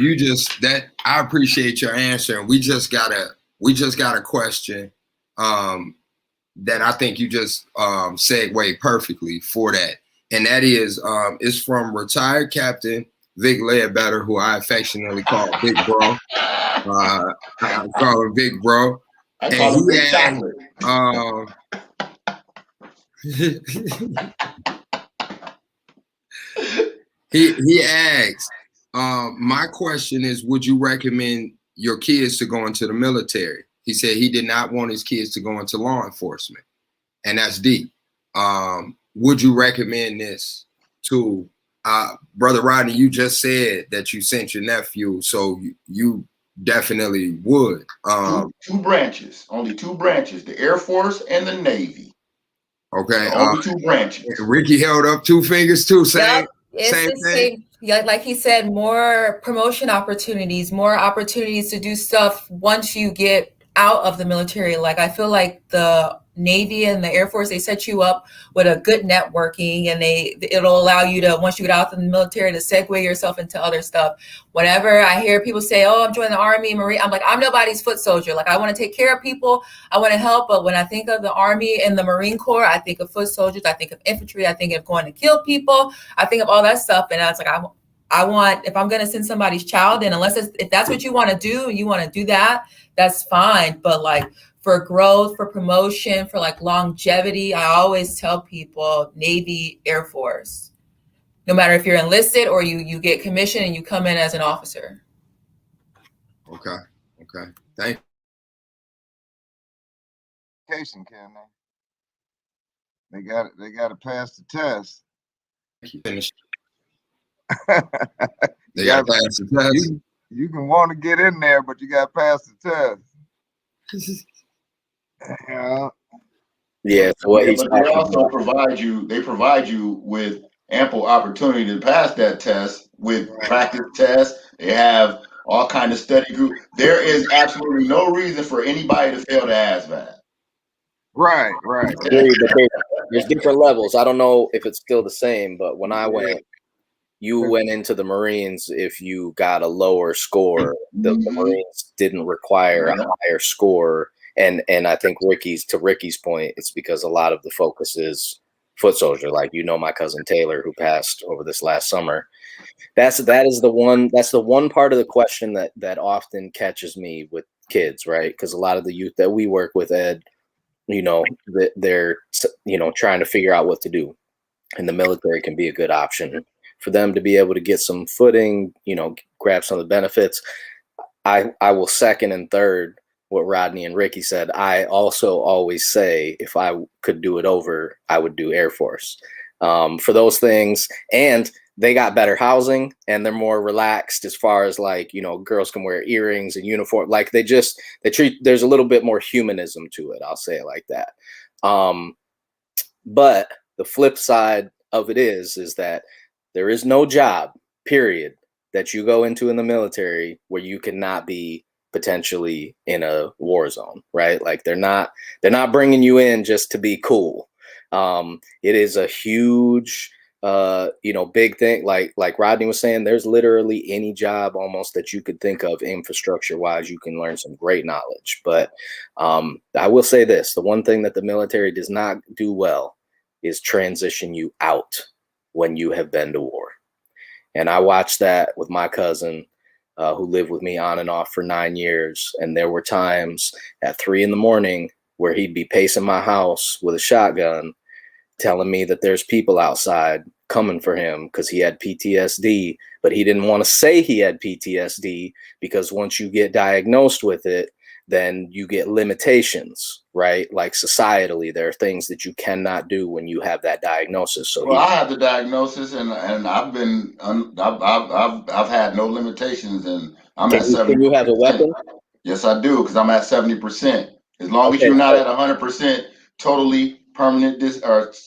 I appreciate your answer. And we just got a question that I think you just segued perfectly for that. And that is, it's from retired Captain Vic Ledbetter, who I affectionately call Big Bro. I call him Big Bro. I call him Big Chocolate. He asks, my question is, would you recommend your kids to go into the military? He said he did not want his kids to go into law enforcement. And that's deep. Would you recommend this to Brother Rodney, you just said that you sent your nephew, so you definitely would. Two branches, only two branches, the Air Force and the Navy. Okay. Only two branches. Ricky held up 2 fingers too. Same. Yep. It's Same the thing. same. Yeah, like he said, more promotion opportunities, more opportunities to do stuff once you get out of the military. Like I feel like the Navy and the Air Force, they set you up with a good networking, and it'll allow you to, once you get out of the military, to segue yourself into other stuff. Whenever I hear people say, "Oh, I'm joining the Army, Marine," I'm like, I'm nobody's foot soldier. Like I want to take care of people, I want to help, but when I think of the Army and the Marine Corps, I think of foot soldiers, I think of infantry, I think of going to kill people, I think of all that stuff, and I was like, I want, if I'm going to send somebody's child in, if that's what you want to do, you want to do that, that's fine. But like for growth, for promotion, for like longevity, I always tell people Navy, Air Force, no matter if you're enlisted or you get commissioned and you come in as an officer. Okay. Thank you. Education, can they? They got to pass the test. Finish. They got to pass the test. You can want to get in there, but you got to pass the test. Yeah. So what he's but they also provide you with ample opportunity to pass that test with practice tests. They have all kind of study group. There is absolutely no reason for anybody to fail the ASVAB. Right. There's different levels. I don't know if it's still the same, but when I went, you went into the Marines if you got a lower score. The Marines didn't require a higher score. And I think to Ricky's point, it's because a lot of the focus is foot soldier. Like, my cousin Taylor, who passed over this last summer. That's the one part of the question that often catches me with kids, right? Because a lot of the youth that we work with, Ed, they're trying to figure out what to do, and the military can be a good option for them to be able to get some footing, grab some of the benefits. I will second and third what Rodney and Ricky said. I also always say, if I could do it over, I would do Air Force for those things. And they got better housing, and they're more relaxed as far as like, girls can wear earrings and uniform. Like there's a little bit more humanism to it. I'll say it like that. But the flip side of it is that there is no job, period, that you go into in the military where you cannot be potentially in a war zone, right? Like they're not bringing you in just to be cool. It is a huge, big thing. Like Rodney was saying, there's literally any job almost that you could think of infrastructure wise, you can learn some great knowledge. But I will say this, the one thing that the military does not do well is transition you out when you have been to war. And I watched that with my cousin, who lived with me on and off for 9 years. And there were times at 3 a.m. where he'd be pacing my house with a shotgun, telling me that there's people outside coming for him because he had PTSD, but he didn't want to say he had PTSD because once you get diagnosed with it, then you get limitations, right? Like societally, there are things that you cannot do when you have that diagnosis. So I have the diagnosis, and I've been I've had no limitations, and I'm at 70%. Can you have a weapon? Yes, I do, because I'm at 70%. As long as you're not at 100% totally permanent that's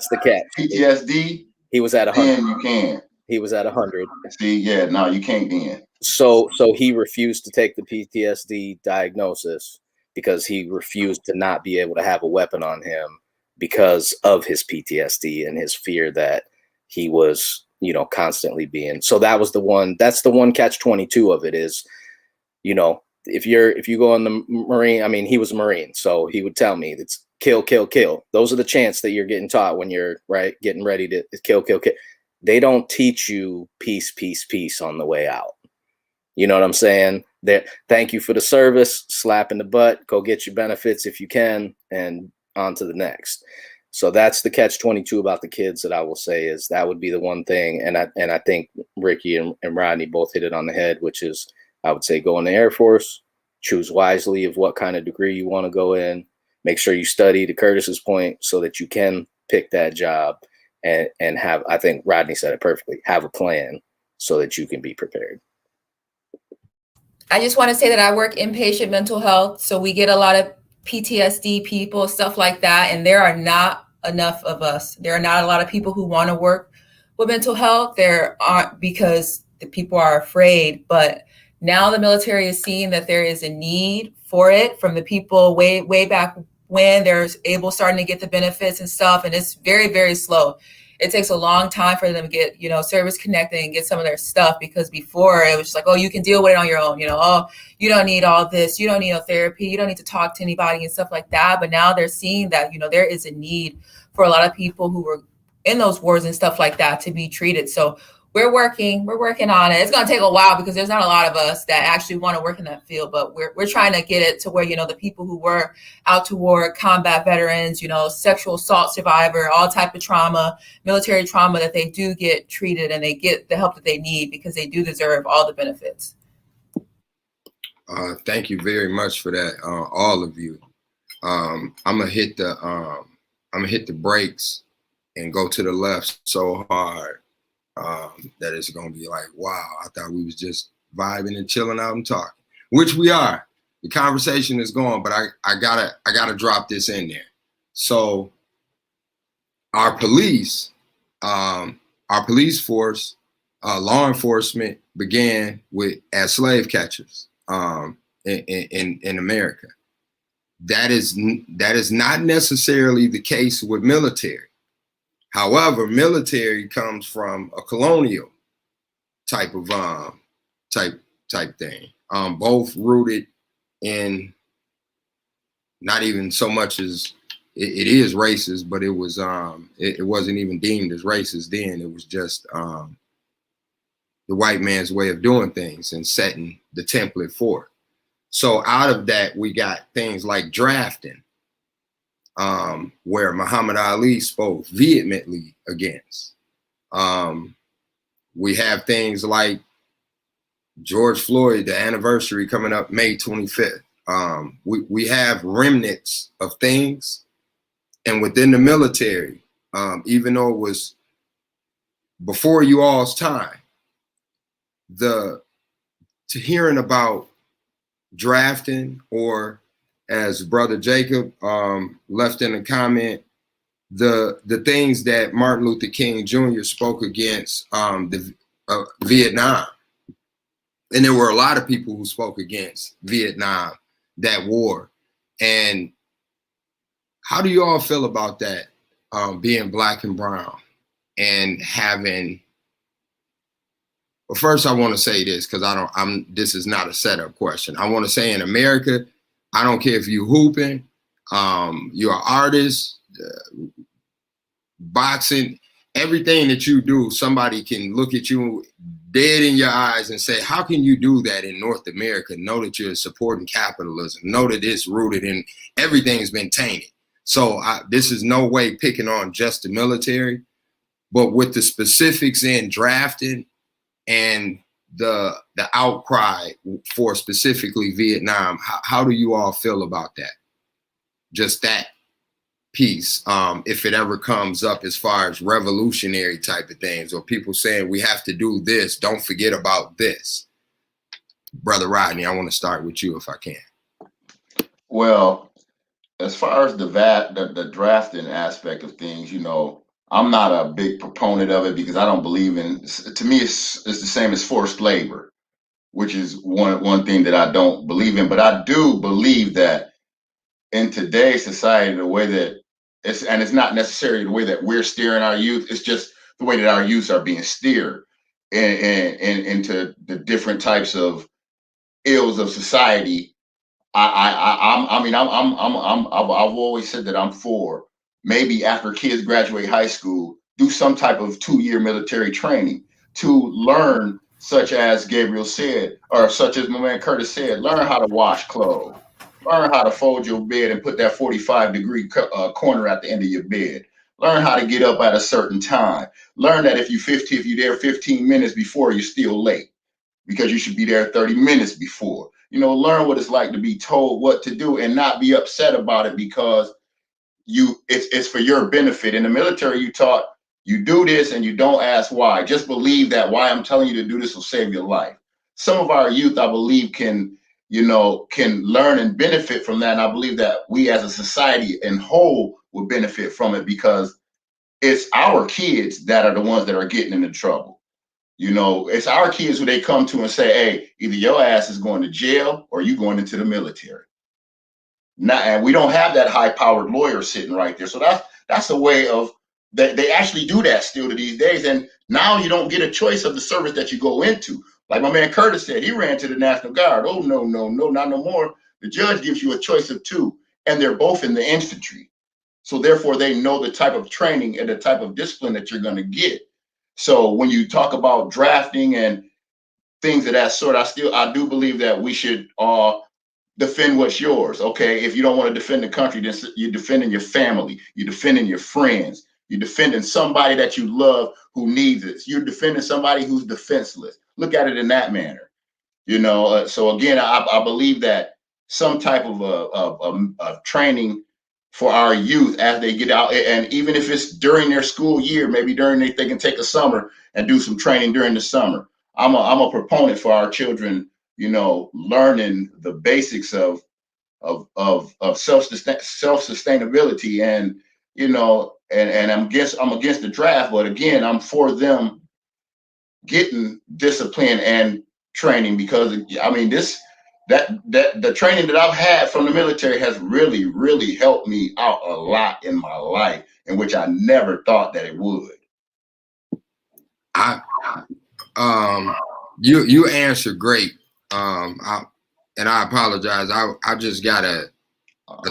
the catch. PTSD. He was at 100. Then you can. He was at 100. See, yeah, no, you can't then. So he refused to take the PTSD diagnosis because he refused to not be able to have a weapon on him because of his PTSD and his fear that he was, constantly being. So that's the one catch-22 of it is, if you go on the Marine, I mean, he was a Marine, so he would tell me it's kill, kill, kill. Those are the chants that you're getting taught when you're getting ready to kill, kill, kill. They don't teach you peace, peace, peace on the way out. You know what I'm saying? That thank you for the service, slap in the butt, go get your benefits if you can, and on to the next. So that's the catch-22 about the kids that I will say is that would be the one thing. And I think Ricky and Rodney both hit it on the head, which is I would say go in the Air Force, choose wisely of what kind of degree you want to go in, make sure you study to Curtis's point so that you can pick that job and have, I think Rodney said it perfectly, have a plan so that you can be prepared. I just want to say that I work inpatient mental health. So we get a lot of PTSD people, stuff like that. And there are not enough of us. There are not a lot of people who want to work with mental health. There aren't, because the people are afraid. But now the military is seeing that there is a need for it from the people way back when they're starting to get the benefits and stuff. And it's very, very slow. It takes a long time for them to get, service connected and get some of their stuff, because before it was just like, oh, you can deal with it on your own. Oh, you don't need all this. You don't need no therapy. You don't need to talk to anybody and stuff like that. But now they're seeing that, there is a need for a lot of people who were in those wars and stuff like that to be treated. So we're working on it. It's going to take a while because there's not a lot of us that actually want to work in that field, but we're trying to get it to where, the people who were out to war, combat veterans, sexual assault survivor, all type of trauma, military trauma, that they do get treated and they get the help that they need, because they do deserve all the benefits. Thank you very much for that, all of you. I'm gonna hit the brakes and go to the left so hard that it's gonna be like, wow, I thought we was just vibing and chilling out and talking, which we are. The conversation is going, but I gotta drop this in there. So our police force, law enforcement began as slave catchers in America. That is not necessarily the case with military. However, military comes from a colonial type of type thing. Both rooted in not even so much as it is racist, but it was it wasn't even deemed as racist then. It was just the white man's way of doing things and setting the template for it. So out of that, we got things like drafting, where Muhammad Ali spoke vehemently against. We have things like George Floyd, the anniversary coming up May 25th. We have remnants of things. And within the military, even though it was before you all's time, to hearing about drafting, or as Brother Jacob left in a comment, the things that Martin Luther King Jr. spoke against Vietnam. And there were a lot of people who spoke against Vietnam, that war. And how do you all feel about that, being Black and brown and having? Well, first I want to say this, because this is not a setup question. I want to say, in America, I don't care if you hooping, you're an artist, boxing, everything that you do, somebody can look at you dead in your eyes and say, how can you do that in North America? Know that you're supporting capitalism, know that it's rooted in, everything's been tainted. So this is no way picking on just the military, but with the specifics in drafting and the outcry for specifically Vietnam, how do you all feel about that? Just that piece, if it ever comes up as far as revolutionary type of things, or people saying we have to do this, don't forget about this. Brother Rodney, I want to start with you if I can. Well, as far as the drafting aspect of things, I'm not a big proponent of it, because I don't believe in. To me, it's the same as forced labor, which is one thing that I don't believe in. But I do believe that in today's society, the way that it's not necessarily the way that we're steering our youth. It's just the way that our youth are being steered into the different types of ills of society. I've always said that I'm for, maybe after kids graduate high school, do some type of 2-year military training to learn, such as Gabriel said, or such as my man Curtis said, learn how to wash clothes, learn how to fold your bed and put that 45-degree corner at the end of your bed, learn how to get up at a certain time, learn that if you're there 15 minutes before, you're still late, because you should be there 30 minutes before. Learn what it's like to be told what to do and not be upset about it, because it's for your benefit. In the military, you taught You do this and you don't ask why. Just believe that why I'm telling you to do this will save your life. Some of our youth, I believe, can learn and benefit from that. And I believe that we as a society in whole will benefit from it, because it's our kids that are the ones that are getting into trouble. It's our kids who they come to and say, hey, either your ass is going to jail or you going into the military. And we don't have that high-powered lawyer sitting right there. So that's a way of that. They actually do that still to these days. And now you don't get a choice of the service that you go into. Like my man Curtis said, he ran to the National Guard. Oh, no, not no more. The judge gives you a choice of two, and they're both in the infantry. So therefore, they know the type of training and the type of discipline that you're going to get. So when you talk about drafting and things of that sort, I do believe that we should defend what's yours. Okay, if you don't want to defend the country, then you're defending your family, you're defending your friends, you're defending somebody that you love who needs it. You're defending somebody who's defenseless. Look at it in that manner. So again, I believe that some type of training for our youth as they get out, and even if it's during their school year, maybe they can take a summer and do some training during the summer. I'm a proponent for our children, learning the basics of self-sustainability, and I'm against the draft, but again, I'm for them getting discipline and training, because I mean the training that I've had from the military has really, really helped me out a lot in my life, in which I never thought that it would. You answered great. And I apologize. I just got a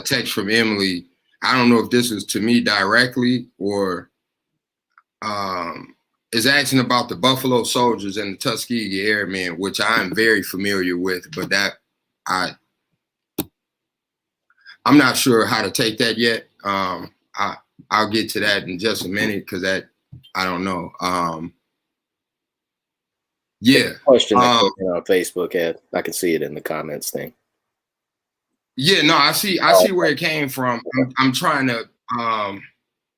text from Emily. I don't know if this was to me directly or is asking about the Buffalo Soldiers and the Tuskegee Airmen, which I'm very familiar with, but that I'm not sure how to take that yet. I'll get to that in just a minute, because that I don't know. Yeah. Question that came in on Facebook, Ed. I can see it in the comments thing. Yeah, no, I see where it came from. I'm trying to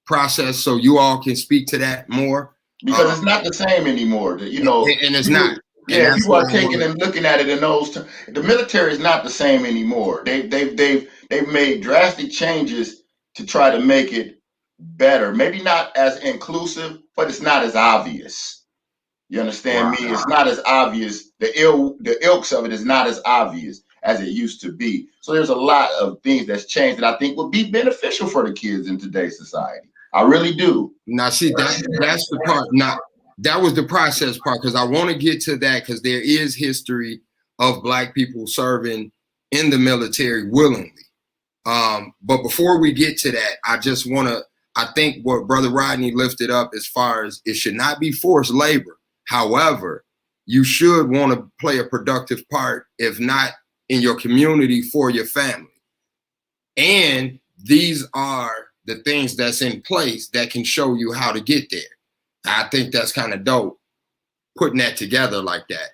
process so you all can speak to that more. Because it's not the same anymore, and it's not. Yeah, people are taking and looking at it in those. The military is not the same anymore. They've made drastic changes to try to make it better. Maybe not as inclusive, but it's not as obvious. You understand me? It's not as obvious. The ilks of it is not as obvious as it used to be. So there's a lot of things that's changed that I think would be beneficial for the kids in today's society. I really do. Now, see, that's the part. Now, that was the process part, because I want to get to that, because there is history of Black people serving in the military willingly. But before we get to that, I think what Brother Rodney lifted up as far as it should not be forced labor. However, you should want to play a productive part, if not in your community, for your family. And these are the things that's in place that can show you how to get there. I think that's kind of dope, putting that together like that.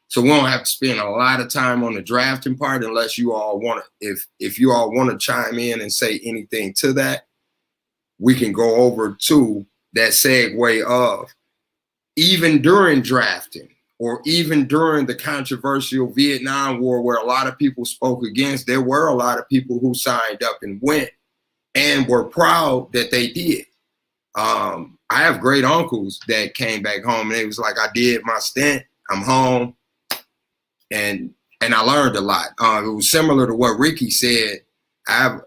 So we don't have to spend a lot of time on the drafting part, unless you all want to, if you all want to chime in and say anything to that, we can go over to that segue of, even during drafting, or even during the controversial Vietnam War, where a lot of people spoke against, there were a lot of people who signed up and went and were proud that they did. I have great uncles that came back home and they was like, I did my stint, I'm home, and I learned a lot. It was similar to what Ricky said. I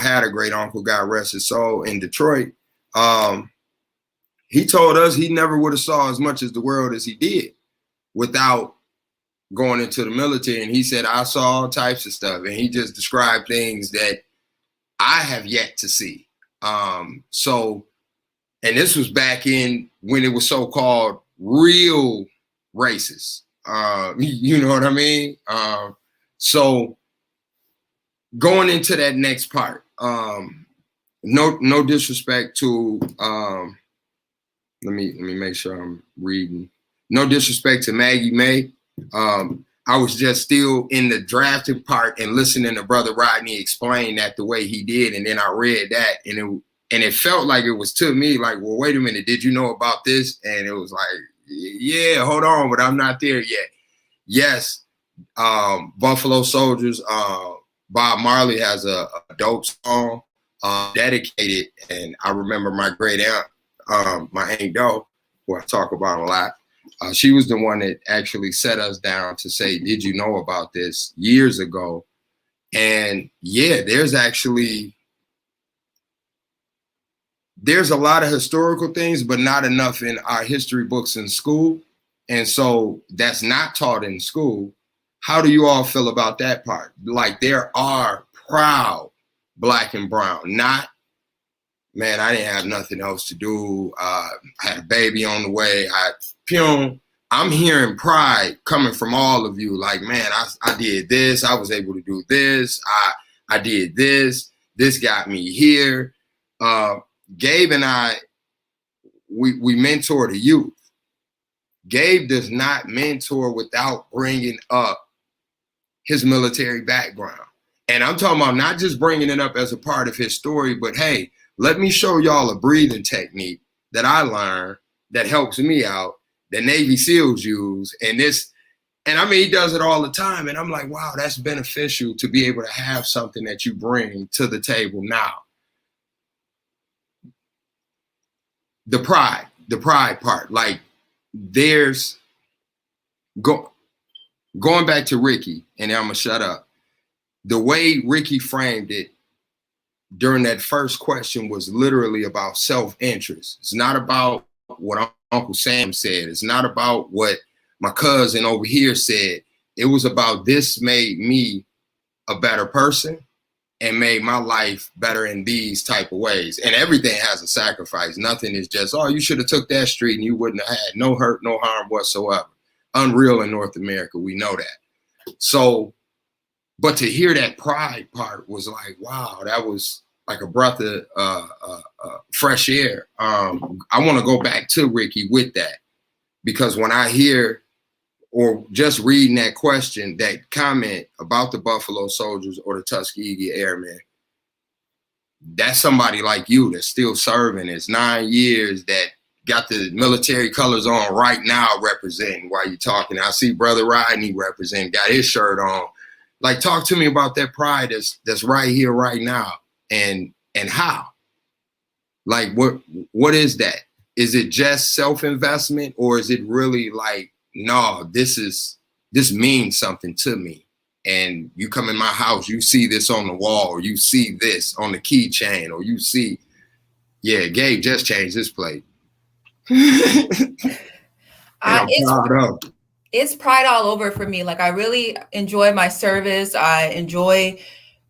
had a great uncle, God rest his soul, in Detroit. He told us he never would have saw as much as the world as he did without going into the military. And he said, I saw all types of stuff. And he just described things that I have yet to see. And this was back in when it was so-called real racist. You know what I mean? So going into that next part, no disrespect to, let me make sure I'm reading. No disrespect to Maggie May. I was just still in the drafting part and listening to Brother Rodney explain that the way he did. And then I read that, and And it felt like it was to me, like, well, wait a minute, did you know about this? And it was like, yeah, hold on, but I'm not there yet. Yes, Buffalo Soldiers, Bob Marley has a dope song dedicated. And I remember my great aunt, my Aunt Doe, who I talk about a lot. She was the one that actually set us down to say, did you know about this years ago? And yeah, there's a lot of historical things, but not enough in our history books in school. And so that's not taught in school. How do you all feel about that part? Like, there are proud Black and brown, not, man, I didn't have nothing else to do. I had a baby on the way. I'm hearing pride coming from all of you. Like, man, I did this. I was able to do this. I did this. This got me here. Gabe and I, we mentor the youth. Gabe does not mentor without bringing up his military background. And I'm talking about not just bringing it up as a part of his story, but hey, let me show y'all a breathing technique that I learned that helps me out, that Navy SEALs use. And I mean, he does it all the time. And I'm like, wow, that's beneficial to be able to have something that you bring to the table now. The pride part, like, there's going back to Ricky, and I'm gonna shut up. The way Ricky framed it during that first question was literally about self-interest. It's not about what Uncle Sam said. It's not about what my cousin over here said. It was about, this made me a better person and made my life better in these type of ways. And everything has a sacrifice. Nothing is just, oh, you should have took that street and you wouldn't have had no hurt, no harm whatsoever. Unreal in North America, we know that. So, but to hear that pride part was like, wow, that was like a breath of fresh air. I want to go back to Ricky with that, because when I hear, or just reading that question, that comment about the Buffalo Soldiers or the Tuskegee Airmen, that's somebody like you that's still serving. It's 9 years, that got the military colors on right now, representing while you're talking. I see Brother Rodney representing, got his shirt on. Like, talk to me about that pride that's right here, right now, and how. Like, what is that? Is it just self-investment, or is it really like, no, this means something to me? And you come in my house, you see this on the wall, or you see this on the keychain, or you see, yeah, Gabe just changed his plate. It's pride all over for me. Like, I really enjoy my service. I enjoy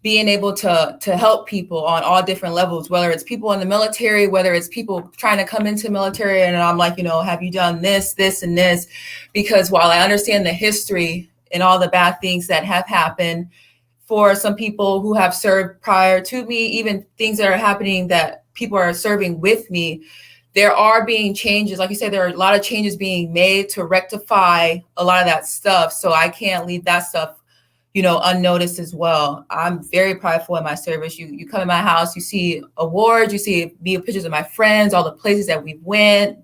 being able to help people on all different levels, whether it's people in the military, whether it's people trying to come into military. And I'm like, have you done this, this, and this? Because while I understand the history and all the bad things that have happened for some people who have served prior to me, even things that are happening that people are serving with me, there are being changes. Like you said, there are a lot of changes being made to rectify a lot of that stuff. So I can't leave that stuff, unnoticed as well. I'm very prideful in my service. You come in my house, you see awards, you see pictures of my friends, all the places that we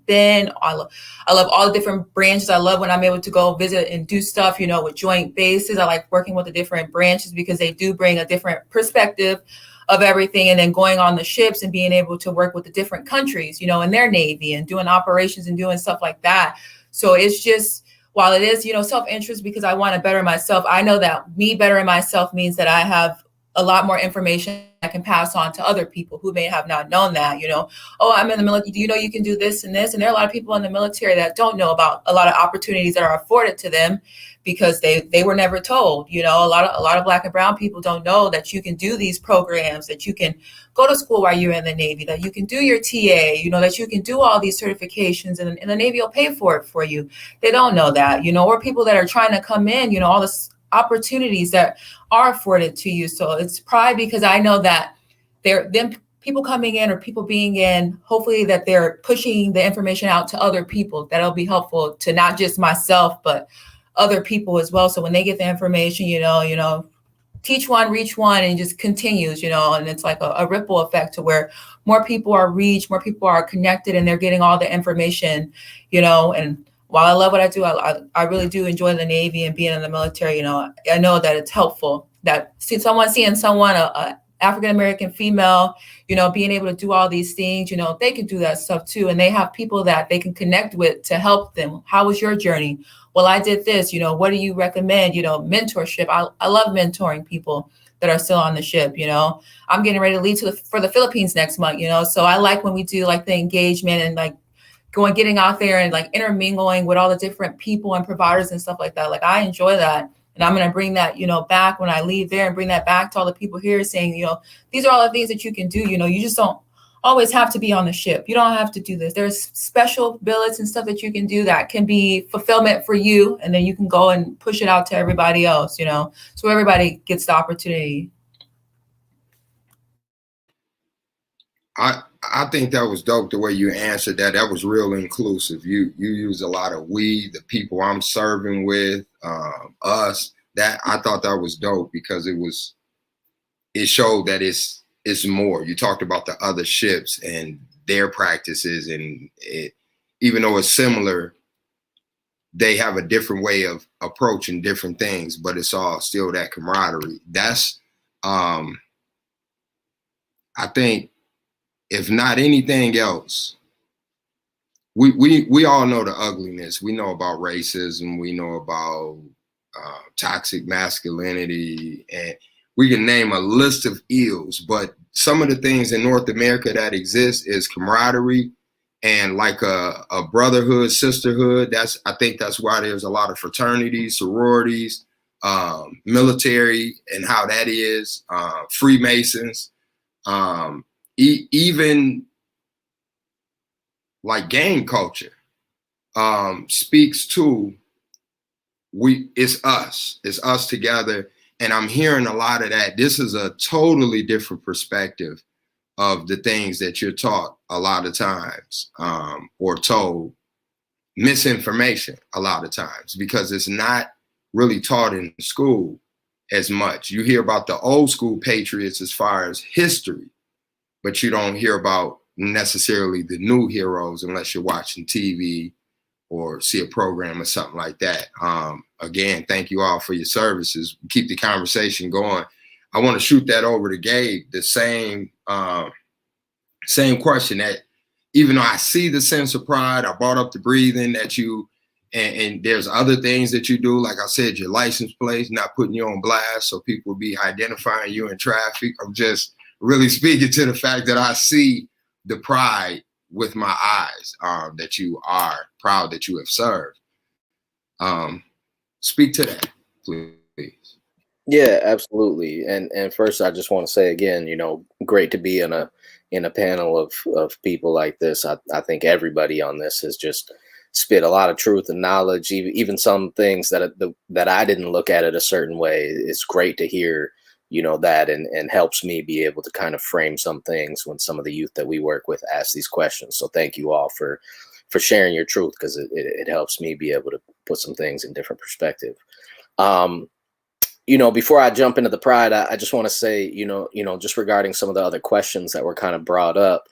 been. I love all the different branches. I love when I'm able to go visit and do stuff, with joint bases. I like working with the different branches because they do bring a different perspective of everything. And then going on the ships and being able to work with the different countries, in their Navy and doing operations and doing stuff like that. So it's just, while it is, self-interest because I want to better myself, I know that me bettering myself means that I have a lot more information I can pass on to other people who may have not known that, oh, I'm in the military, you can do this and this. And there are a lot of people in the military that don't know about a lot of opportunities that are afforded to them because they were never told. A lot of Black and brown people don't know that you can do these programs, that you can go to school while you're in the Navy, that you can do your TA, that you can do all these certifications and the Navy will pay for it for you. They don't know that, or people that are trying to come in, all this opportunities that are afforded to you. So it's pride because I know that people coming in or people being in, hopefully that they're pushing the information out to other people that'll be helpful to not just myself, but other people as well. So when they get the information, teach one, reach one, and it just continues, you know, and it's like a ripple effect to where more people are reached, more people are connected, and they're getting all the information, you know. And while I love what I do, I really do enjoy the Navy and being in the military. You know, I know that it's helpful that seeing someone, a African-American female, you know, being able to do all these things, you know, they can do that stuff too. And they have people that they can connect with to help them. How was your journey? Well, I did this, you know, what do you recommend? You know, mentorship. I love mentoring people that are still on the ship, you know. I'm getting ready to leave for the Philippines next month, you know. So I like when we do like the engagement and like getting out there and like intermingling with all the different people and providers and stuff like that. Like I enjoy that. And I'm going to bring that, you know, back when I leave there and bring that back to all the people here saying, you know, these are all the things that you can do. You know, you just don't always have to be on the ship. You don't have to do this. There's special billets and stuff that you can do that can be fulfillment for you. And then you can go and push it out to everybody else, you know, so everybody gets the opportunity. I think that was dope the way you answered that. That was real inclusive. You use a lot of we, the people I'm serving with, us. That I thought that was dope because it showed that it's more. You talked about the other ships and their practices, and even though it's similar, they have a different way of approaching different things, but it's all still that camaraderie. That's I think, if not anything else, we all know the ugliness. We know about racism. We know about toxic masculinity, and we can name a list of ills. But some of the things in North America that exist is camaraderie and like a brotherhood, sisterhood. I think that's why there's a lot of fraternities, sororities, military, and how that is, Freemasons. Even like gang culture speaks to it's us together. And I'm hearing a lot of that. This is a totally different perspective of the things that you're taught a lot of times, or told, misinformation a lot of times, because it's not really taught in school as much. You hear about the old school patriots as far as history, but you don't hear about necessarily the new heroes unless you're watching TV or see a program or something like that. Again, thank you all for your services. Keep the conversation going. I want to shoot that over to Gabe, the same question, that even though I see the sense of pride, I brought up the breathing that you, and there's other things that you do. Like I said, your license plate, not putting you on blast so people will be identifying you in traffic. I'm just really speaking to the fact that I see the pride with my eyes, that you are proud that you have served. Speak to that, please. Yeah, absolutely. And first, I just want to say again, you know, great to be in a panel of people like this. I think everybody on this has just spit a lot of truth and knowledge, even some things that I didn't look at it a certain way. It's great to hear, you know, that and helps me be able to kind of frame some things when some of the youth that we work with ask these questions. So thank you all for sharing your truth, because it helps me be able to put some things in different perspective. You know, before I jump into the pride, I just want to say, you know, just regarding some of the other questions that were kind of brought up.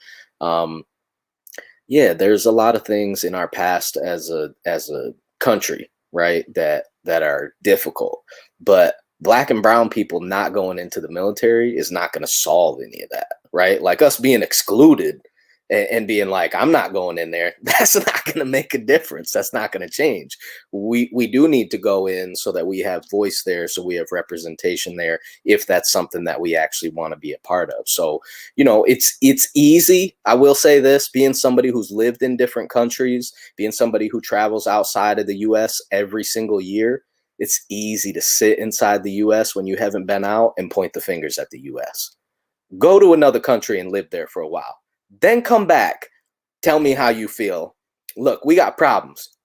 Yeah, there's a lot of things in our past as a country, right, that are difficult, but Black and brown people not going into the military is not going to solve any of that, right? Like us being excluded and being like, I'm not going in there, that's not going to make a difference. That's not going to change. We do need to go in so that we have voice there, so we have representation there, if that's something that we actually want to be a part of. So, you know, it's easy. I will say this, being somebody who's lived in different countries, being somebody who travels outside of the US every single year, it's easy to sit inside the US when you haven't been out and point the fingers at the US. Go to another country and live there for a while. Then come back. Tell me how you feel. Look, we got problems.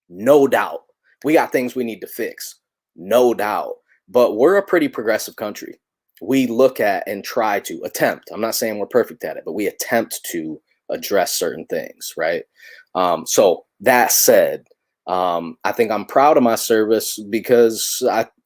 No doubt. We got things we need to fix. No doubt. But we're a pretty progressive country. We look at and try to attempt. I'm not saying we're perfect at it, but we attempt to address certain things, right? So that said, I think I'm proud of my service because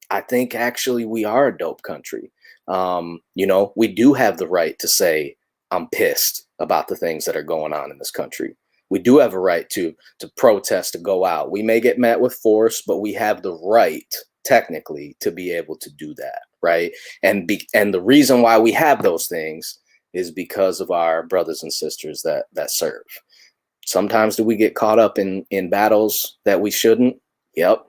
I think actually we are a dope country. You know, we do have the right to say, I'm pissed about the things that are going on in this country. We do have a right to protest, to go out. We may get met with force, but we have the right technically to be able to do that, right? And the reason why we have those things is because of our brothers and sisters that serve. Sometimes do we get caught up in battles that we shouldn't? Yep.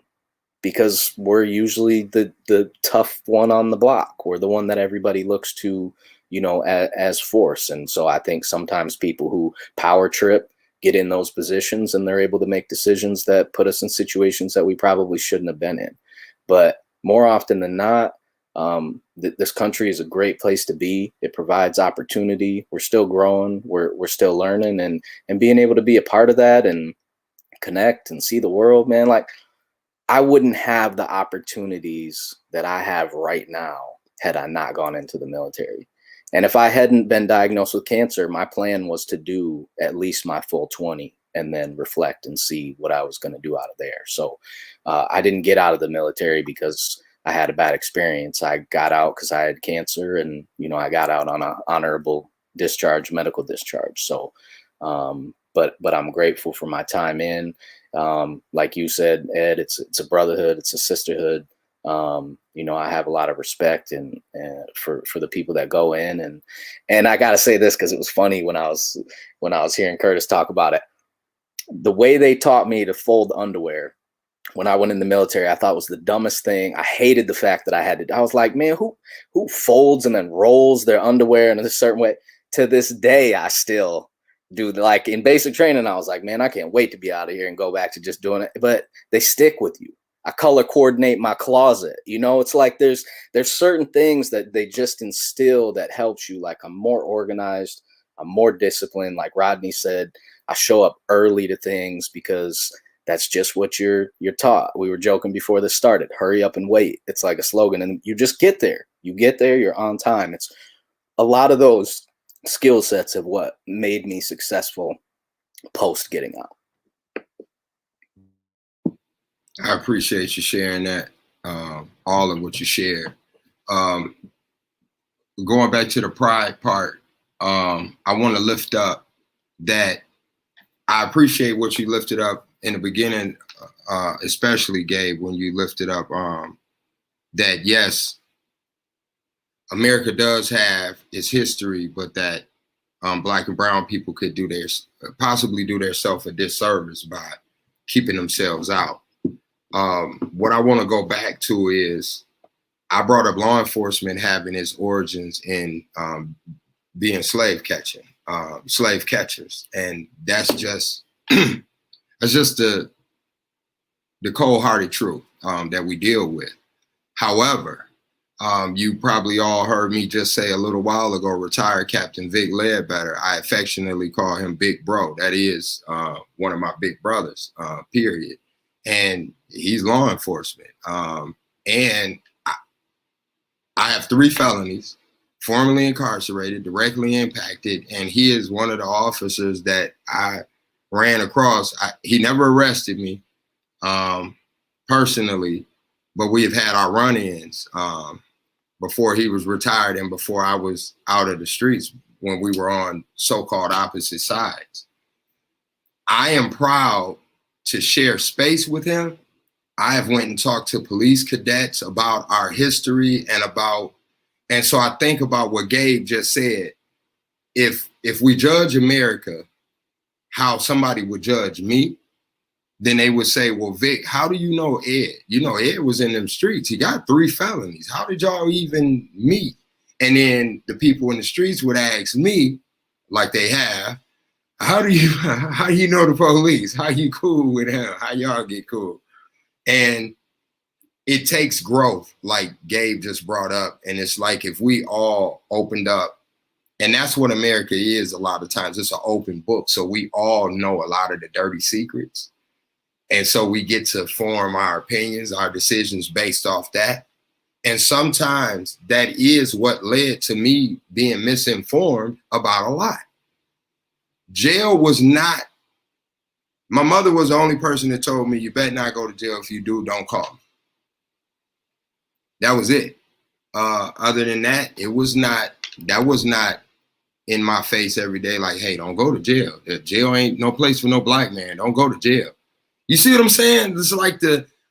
Because we're usually the tough one on the block. We're the one that everybody looks to, you know, as force. And so I think sometimes people who power trip get in those positions and they're able to make decisions that put us in situations that we probably shouldn't have been in. But more often than not, this country is a great place to be. It provides opportunity. We're still growing. We're still learning, and being able to be a part of that and connect and see the world, man. Like, I wouldn't have the opportunities that I have right now had I not gone into the military. And if I hadn't been diagnosed with cancer, my plan was to do at least my full 20 and then reflect and see what I was going to do out of there. So I didn't get out of the military because I had a bad experience. I got out because I had cancer, and, you know, I got out on an honorable discharge, medical discharge. So, but I'm grateful for my time in. Like you said, Ed, it's a brotherhood, it's a sisterhood. You know, I have a lot of respect and for the people that go in, and I gotta say this because it was funny when I was hearing Curtis talk about it. The way they taught me to fold underwear when I went in the military, I thought was the dumbest thing. I hated the fact that I had to. I was like, man, who folds and then rolls their underwear in a certain way? To this day, I still do. Like in basic training, I was like, man, I can't wait to be out of here and go back to just doing it. But they stick with you. I color coordinate my closet. You know, it's like there's certain things that they just instill that helps you. Like, I'm more organized, I'm more disciplined. Like Rodney said, I show up early to things because that's just what you're taught. We were joking before this started. Hurry up and wait. It's like a slogan, and you just get there. You get there, you're on time. It's a lot of those skill sets of what made me successful post getting out. I appreciate you sharing that, all of what you shared. Going back to the pride part, I want to lift up that I appreciate what you lifted up in the beginning, especially Gabe, when you lifted up that, yes, America does have its history, but that Black and brown people could possibly do themselves a disservice by keeping themselves out. What I want to go back to is, I brought up law enforcement having its origins in being slave catchers, and that's just that's just the cold-hearted truth that we deal with. However, you probably all heard me just say a little while ago, retired Captain Vic Ledbetter. I affectionately call him Big Bro. That is one of my big brothers, period. And he's law enforcement. And I have 3 felonies, formerly incarcerated, directly impacted, and he is one of the officers that I ran across. He never arrested me personally, but we have had our run-ins before he was retired and before I was out of the streets, when we were on so-called opposite sides. I am proud to share space with him. I have went and talked to police cadets about our history and so I think about what Gabe just said. If we judge America how somebody would judge me, then they would say, well, Vic, how do you know Ed? You know, Ed was in them streets. He got 3 felonies. How did y'all even meet? And then the people in the streets would ask me, like they have, how do you know the police? How you cool with him? How y'all get cool? And it takes growth, like Gabe just brought up. And it's like, if we all opened up, and that's what America is a lot of times, it's an open book. So we all know a lot of the dirty secrets. And so we get to form our opinions, our decisions based off that. And sometimes that is what led to me being misinformed about a lot. Jail was not, my mother was the only person that told me, you better not go to jail. If you do, don't call me. That was it. Other than that, that was not in my face every day. Like, hey, don't go to jail. Jail ain't no place for no black man. Don't go to jail. You see what I'm saying? This is like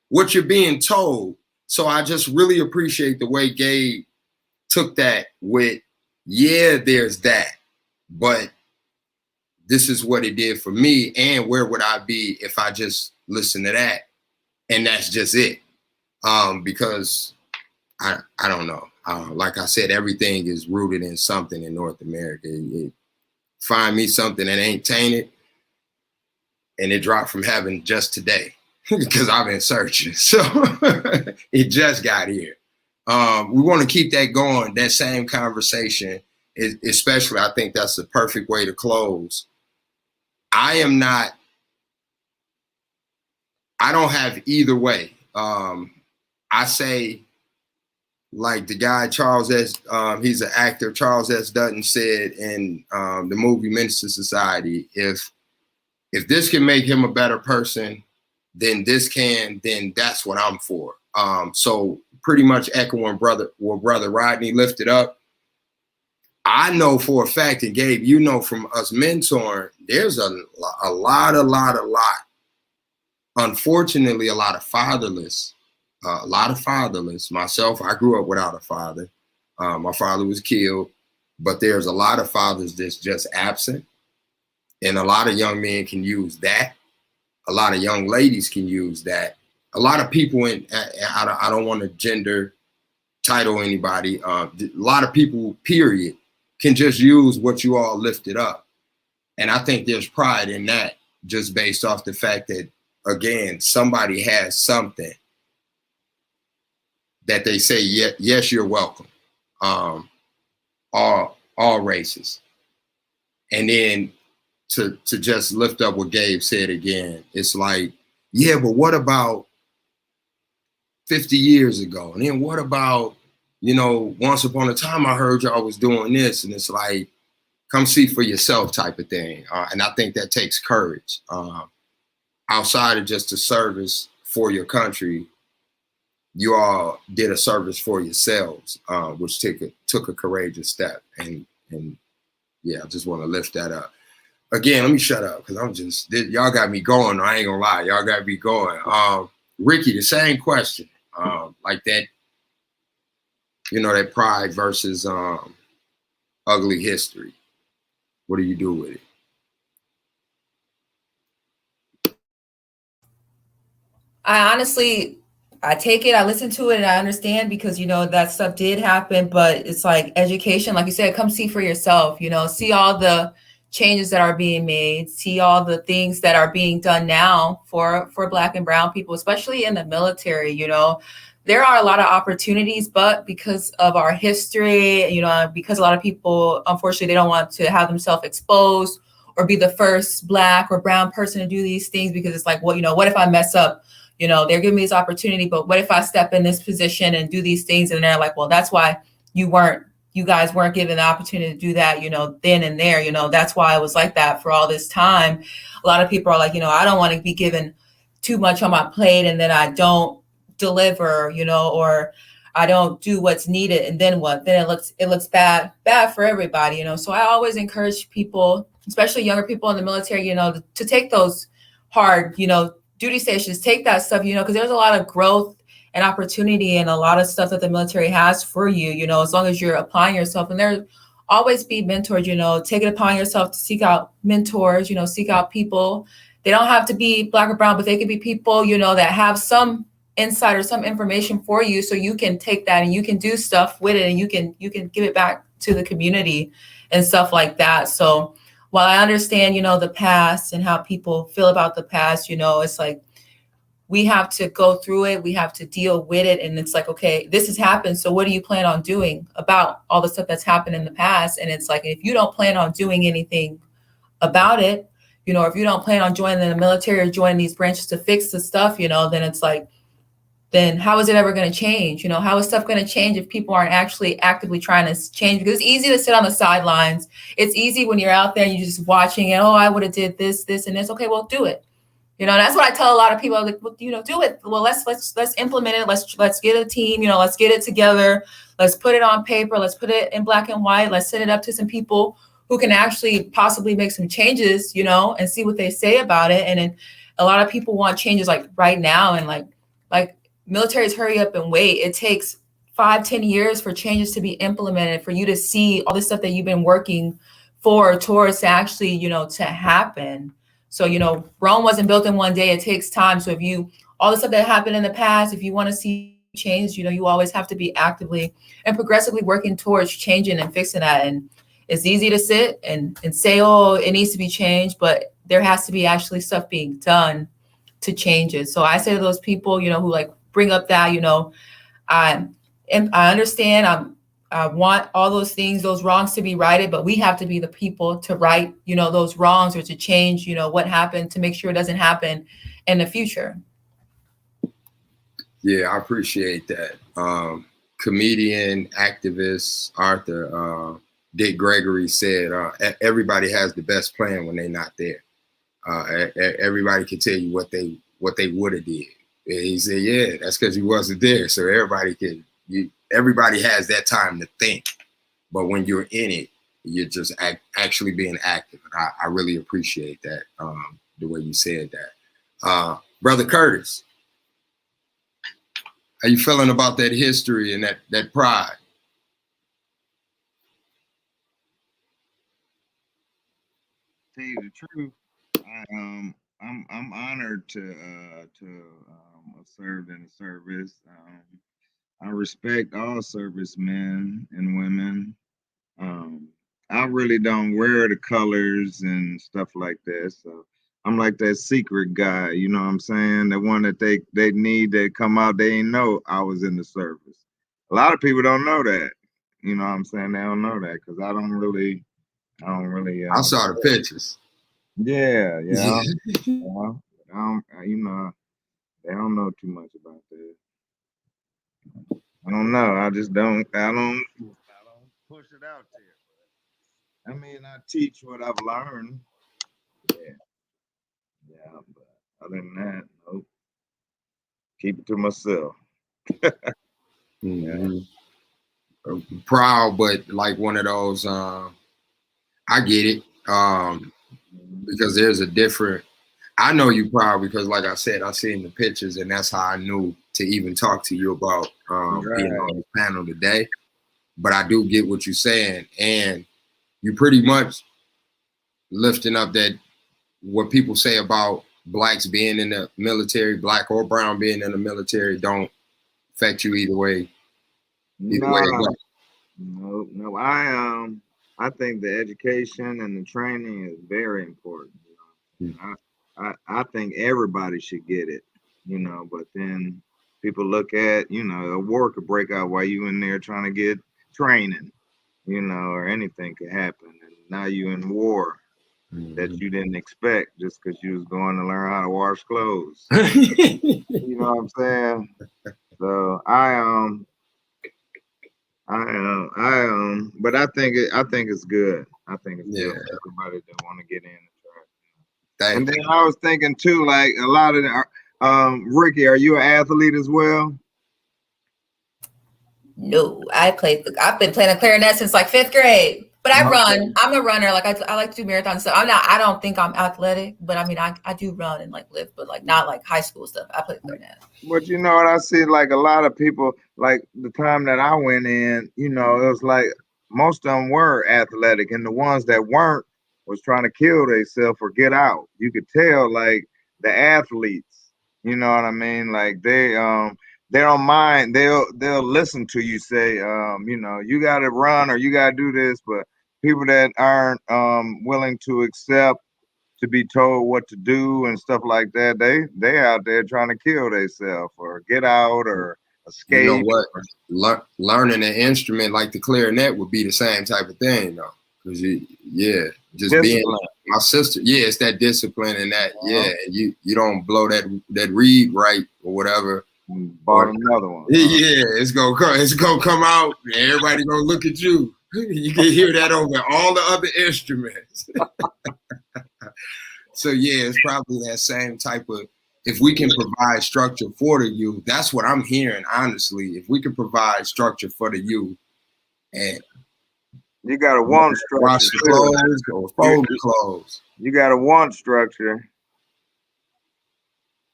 what you're being told. So I just really appreciate the way Gabe took that with, yeah, there's that, but this is what it did for me. And where would I be if I just listened to that? And that's just it. Because I don't know. Like I said, everything is rooted in something in North America. Find me something that ain't tainted, and it dropped from heaven just today because I've been searching. So it just got here. We want to keep that going, that same conversation, especially I think that's the perfect way to close. I don't have either way. I say, like the guy, Charles S., he's an actor, Charles S. Dutton said in the movie Menace to Society, if this can make him a better person, then that's what I'm for. So pretty much echoing brother Rodney lifted up. I know for a fact, and Gabe, you know from us mentoring, there's a lot. Unfortunately, a lot of fatherless. Myself, I grew up without a father. My father was killed, but there's a lot of fathers that's just absent. And a lot of young men can use that. A lot of young ladies can use that. A lot of people I don't want to gender title anybody. A lot of people, period, can just use what you all lifted up. And I think there's pride in that, just based off the fact that, again, somebody has something that they say, yes, you're welcome. All races. And then to just lift up what Gabe said again, it's like, yeah, but what about 50 years ago? And then what about, once upon a time I heard y'all was doing this, and it's like, come see for yourself type of thing. And I think that takes courage. Outside of just a service for your country, you all did a service for yourselves, which took a courageous step. And yeah, I just want to lift that up. Again, let me shut up because y'all got me going. I ain't gonna lie, y'all got me going. Ricky, the same question, like that, that pride versus ugly history. What do you do with it? I take it, I listen to it, and I understand because, that stuff did happen, but it's like education, like you said, come see for yourself, see all the changes that are being made, see all the things that are being done now for Black and brown people, especially in the military. There are a lot of opportunities, but because of our history, because a lot of people, unfortunately, they don't want to have themselves exposed or be the first Black or brown person to do these things, because it's like, well, what if I mess up? They're giving me this opportunity, but what if I step in this position and do these things? And they're like, well, that's why you guys weren't given the opportunity to do that, then and there. That's why it was like that for all this time. A lot of people are like, I don't want to be given too much on my plate, and then I don't deliver, or I don't do what's needed, and then what? Then it looks bad for everybody, So I always encourage people, especially younger people in the military, to take those hard, duty stations, take that stuff, because there's a lot of growth and opportunity and a lot of stuff that the military has for you, as long as you're applying yourself. And there always be mentors, take it upon yourself to seek out mentors, seek out people. They don't have to be Black or brown, but they could be people, that have some insight or some information for you, so you can take that and you can do stuff with it, and you can give it back to the community and stuff like that. So while I understand, the past and how people feel about the past, it's like, we have to go through it. We have to deal with it. And it's like, okay, this has happened. So what do you plan on doing about all the stuff that's happened in the past? And it's like, if you don't plan on doing anything about it, if you don't plan on joining the military or joining these branches to fix the stuff, then it's like, then how is it ever going to change? How is stuff going to change if people aren't actually actively trying to change? Because it's easy to sit on the sidelines. It's easy when you're out there and you're just watching it. Oh, I would have did this, and this. Okay, well, do it. You know, that's what I tell a lot of people. Like, well, you know, do it. Well, let's implement it. Let's get a team. You know, let's get it together. Let's put it on paper. Let's put it in black and white. Let's send it up to some people who can actually possibly make some changes. You know, and see what they say about it. And then a lot of people want changes like right now, and like militaries hurry up and wait. It takes 5-10 years for changes to be implemented, for you to see all the stuff that you've been working for towards to actually, you know, to happen. So, you know, Rome wasn't built in one day. It takes time. So if you, all the stuff that happened in the past, if you want to see change, you know, you always have to be actively and progressively working towards changing and fixing that. And it's easy to sit and say, oh, it needs to be changed, but there has to be actually stuff being done to change it. So I say to those people, you know, who like bring up that, you know, I understand, I want all those things, those wrongs to be righted, but we have to be the people to right, you know, those wrongs, or to change, you know, what happened, to make sure it doesn't happen in the future. Yeah, I appreciate that. Comedian, activist, Arthur, Dick Gregory said, everybody has the best plan when they're not there. Everybody can tell you what they would have did. And he said, yeah, that's because you wasn't there. So everybody has that time to think, but when you're in it, you're just actually being active. And I really appreciate that, the way you said that. Brother Curtis, how you feeling about that history and that pride? Tell you the truth, I'm honored to have served in the service. I respect all servicemen and women. I really don't wear the colors and stuff like that. So I'm like that secret guy, you know what I'm saying? The one that they need to come out, they ain't know I was in the service. A lot of people don't know that. You know what I'm saying? They don't know that because I don't really. I saw the pictures. Yeah. Yeah. You know, they don't know too much about that. I don't know. I don't push it out there. I mean, I teach what I've learned. Yeah, but other than that, nope. Keep it to myself. Mm-hmm. Proud, but like one of those, I get it. Because there's a different, I know you proud because like I said, I seen the pictures and that's how I knew to even talk to you about being on the panel today. But I do get what you're saying, and you pretty much lifting up that what people say about blacks being in the military, black or brown being in the military, don't affect you either way. No. I think the education and the training is very important. You know? I think everybody should get it, you know, but then people look at, you know, a war could break out while you in there trying to get training, you know, or anything could happen. And now you in war that you didn't expect just because you was going to learn how to wash clothes. You know what I'm saying? So but I think it's good. I think it's good for everybody that want to get in the track. And then I was thinking too, like a lot of the, Ricky, are you an athlete as well? No, I've been playing the clarinet since like 5th grade. But I run. I'm a runner. Like I like to do marathons. So I don't think I'm athletic, but I mean I do run and like lift, but like not like high school stuff. I play clarinet. But you know what I see, like a lot of people, like the time that I went in, you know, it was like most of them were athletic, and the ones that weren't was trying to kill themselves or get out. You could tell like the athletes, you know what I mean? Like they don't mind, they'll listen to you say, you know, you gotta run or you gotta do this, but people that aren't willing to accept to be told what to do and stuff like that, they out there trying to kill themselves or get out or escape. You know what? Learning an instrument like the clarinet would be the same type of thing, though. Because just discipline. Being my sister, it's that discipline and that, you don't blow that reed right or whatever. Bought another one. It's gonna come out and everybody gonna look at you. You can hear that over all the other instruments. So yeah, it's probably that same type of. If we can provide structure for the youth, that's what I'm hearing. Honestly, if we can provide structure for the youth, and You gotta want wash structure. the clothes or fold the clothes. You gotta want structure.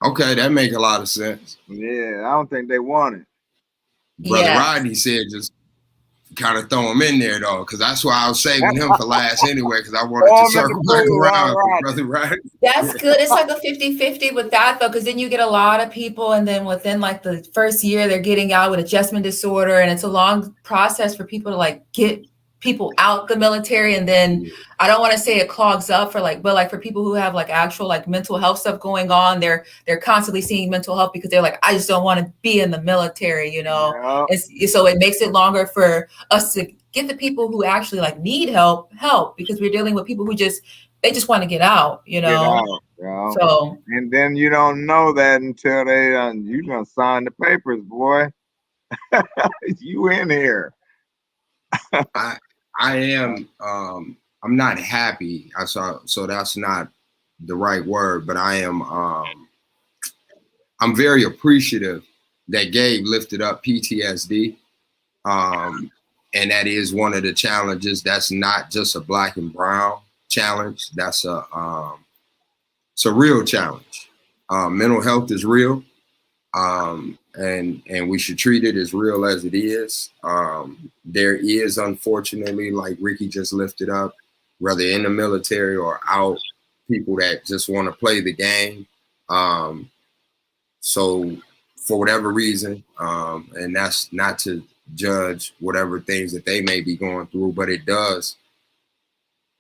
Okay, that make a lot of sense. Yeah, I don't think they want it. Brother Yeah. Rodney said just kind of throw him in there though, because that's why I was saving him for last anyway, because I wanted to circle back around with Brother Rodney. That's good. It's like a 50-50 with that though, because then you get a lot of people, and then within like the first year, they're getting out with adjustment disorder, and it's a long process for people to like get people out the military. And then I don't want to say it clogs up for like, but like for people who have like actual like mental health stuff going on, they're constantly seeing mental health because they're like, I just don't want to be in the military, you know. Yeah. So it makes it longer for us to get the people who actually like need help, because we're dealing with people who they just want to get out, you know. Get out, So and then you don't know that until you done sign the papers, boy. You in here. I am I'm not happy. So that's not the right word, but I am I'm very appreciative that Gabe lifted up PTSD. And that is one of the challenges. That's not just a black and brown challenge. That's it's a real challenge. Mental health is real. And we should treat it as real as it is. There is, unfortunately, like Ricky just lifted up, whether in the military or out, people that just want to play the game. So for whatever reason, and that's not to judge whatever things that they may be going through, but it does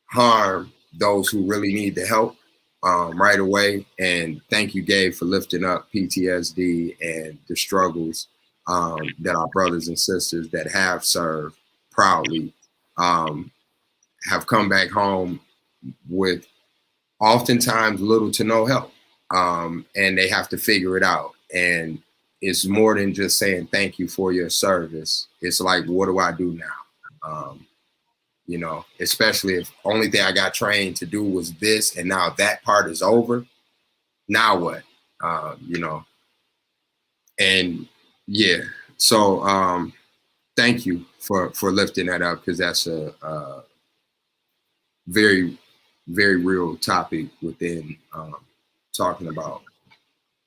harm those who really need the help. Right away. And thank you, Gabe, for lifting up PTSD and the struggles that our brothers and sisters that have served proudly have come back home with oftentimes little to no help. And they have to figure it out. And it's more than just saying thank you for your service. It's like, what do I do now? You know, especially if only thing I got trained to do was this, and now that part is over. Now what? You know, and yeah. So thank you for lifting that up, because that's a very, very real topic within talking about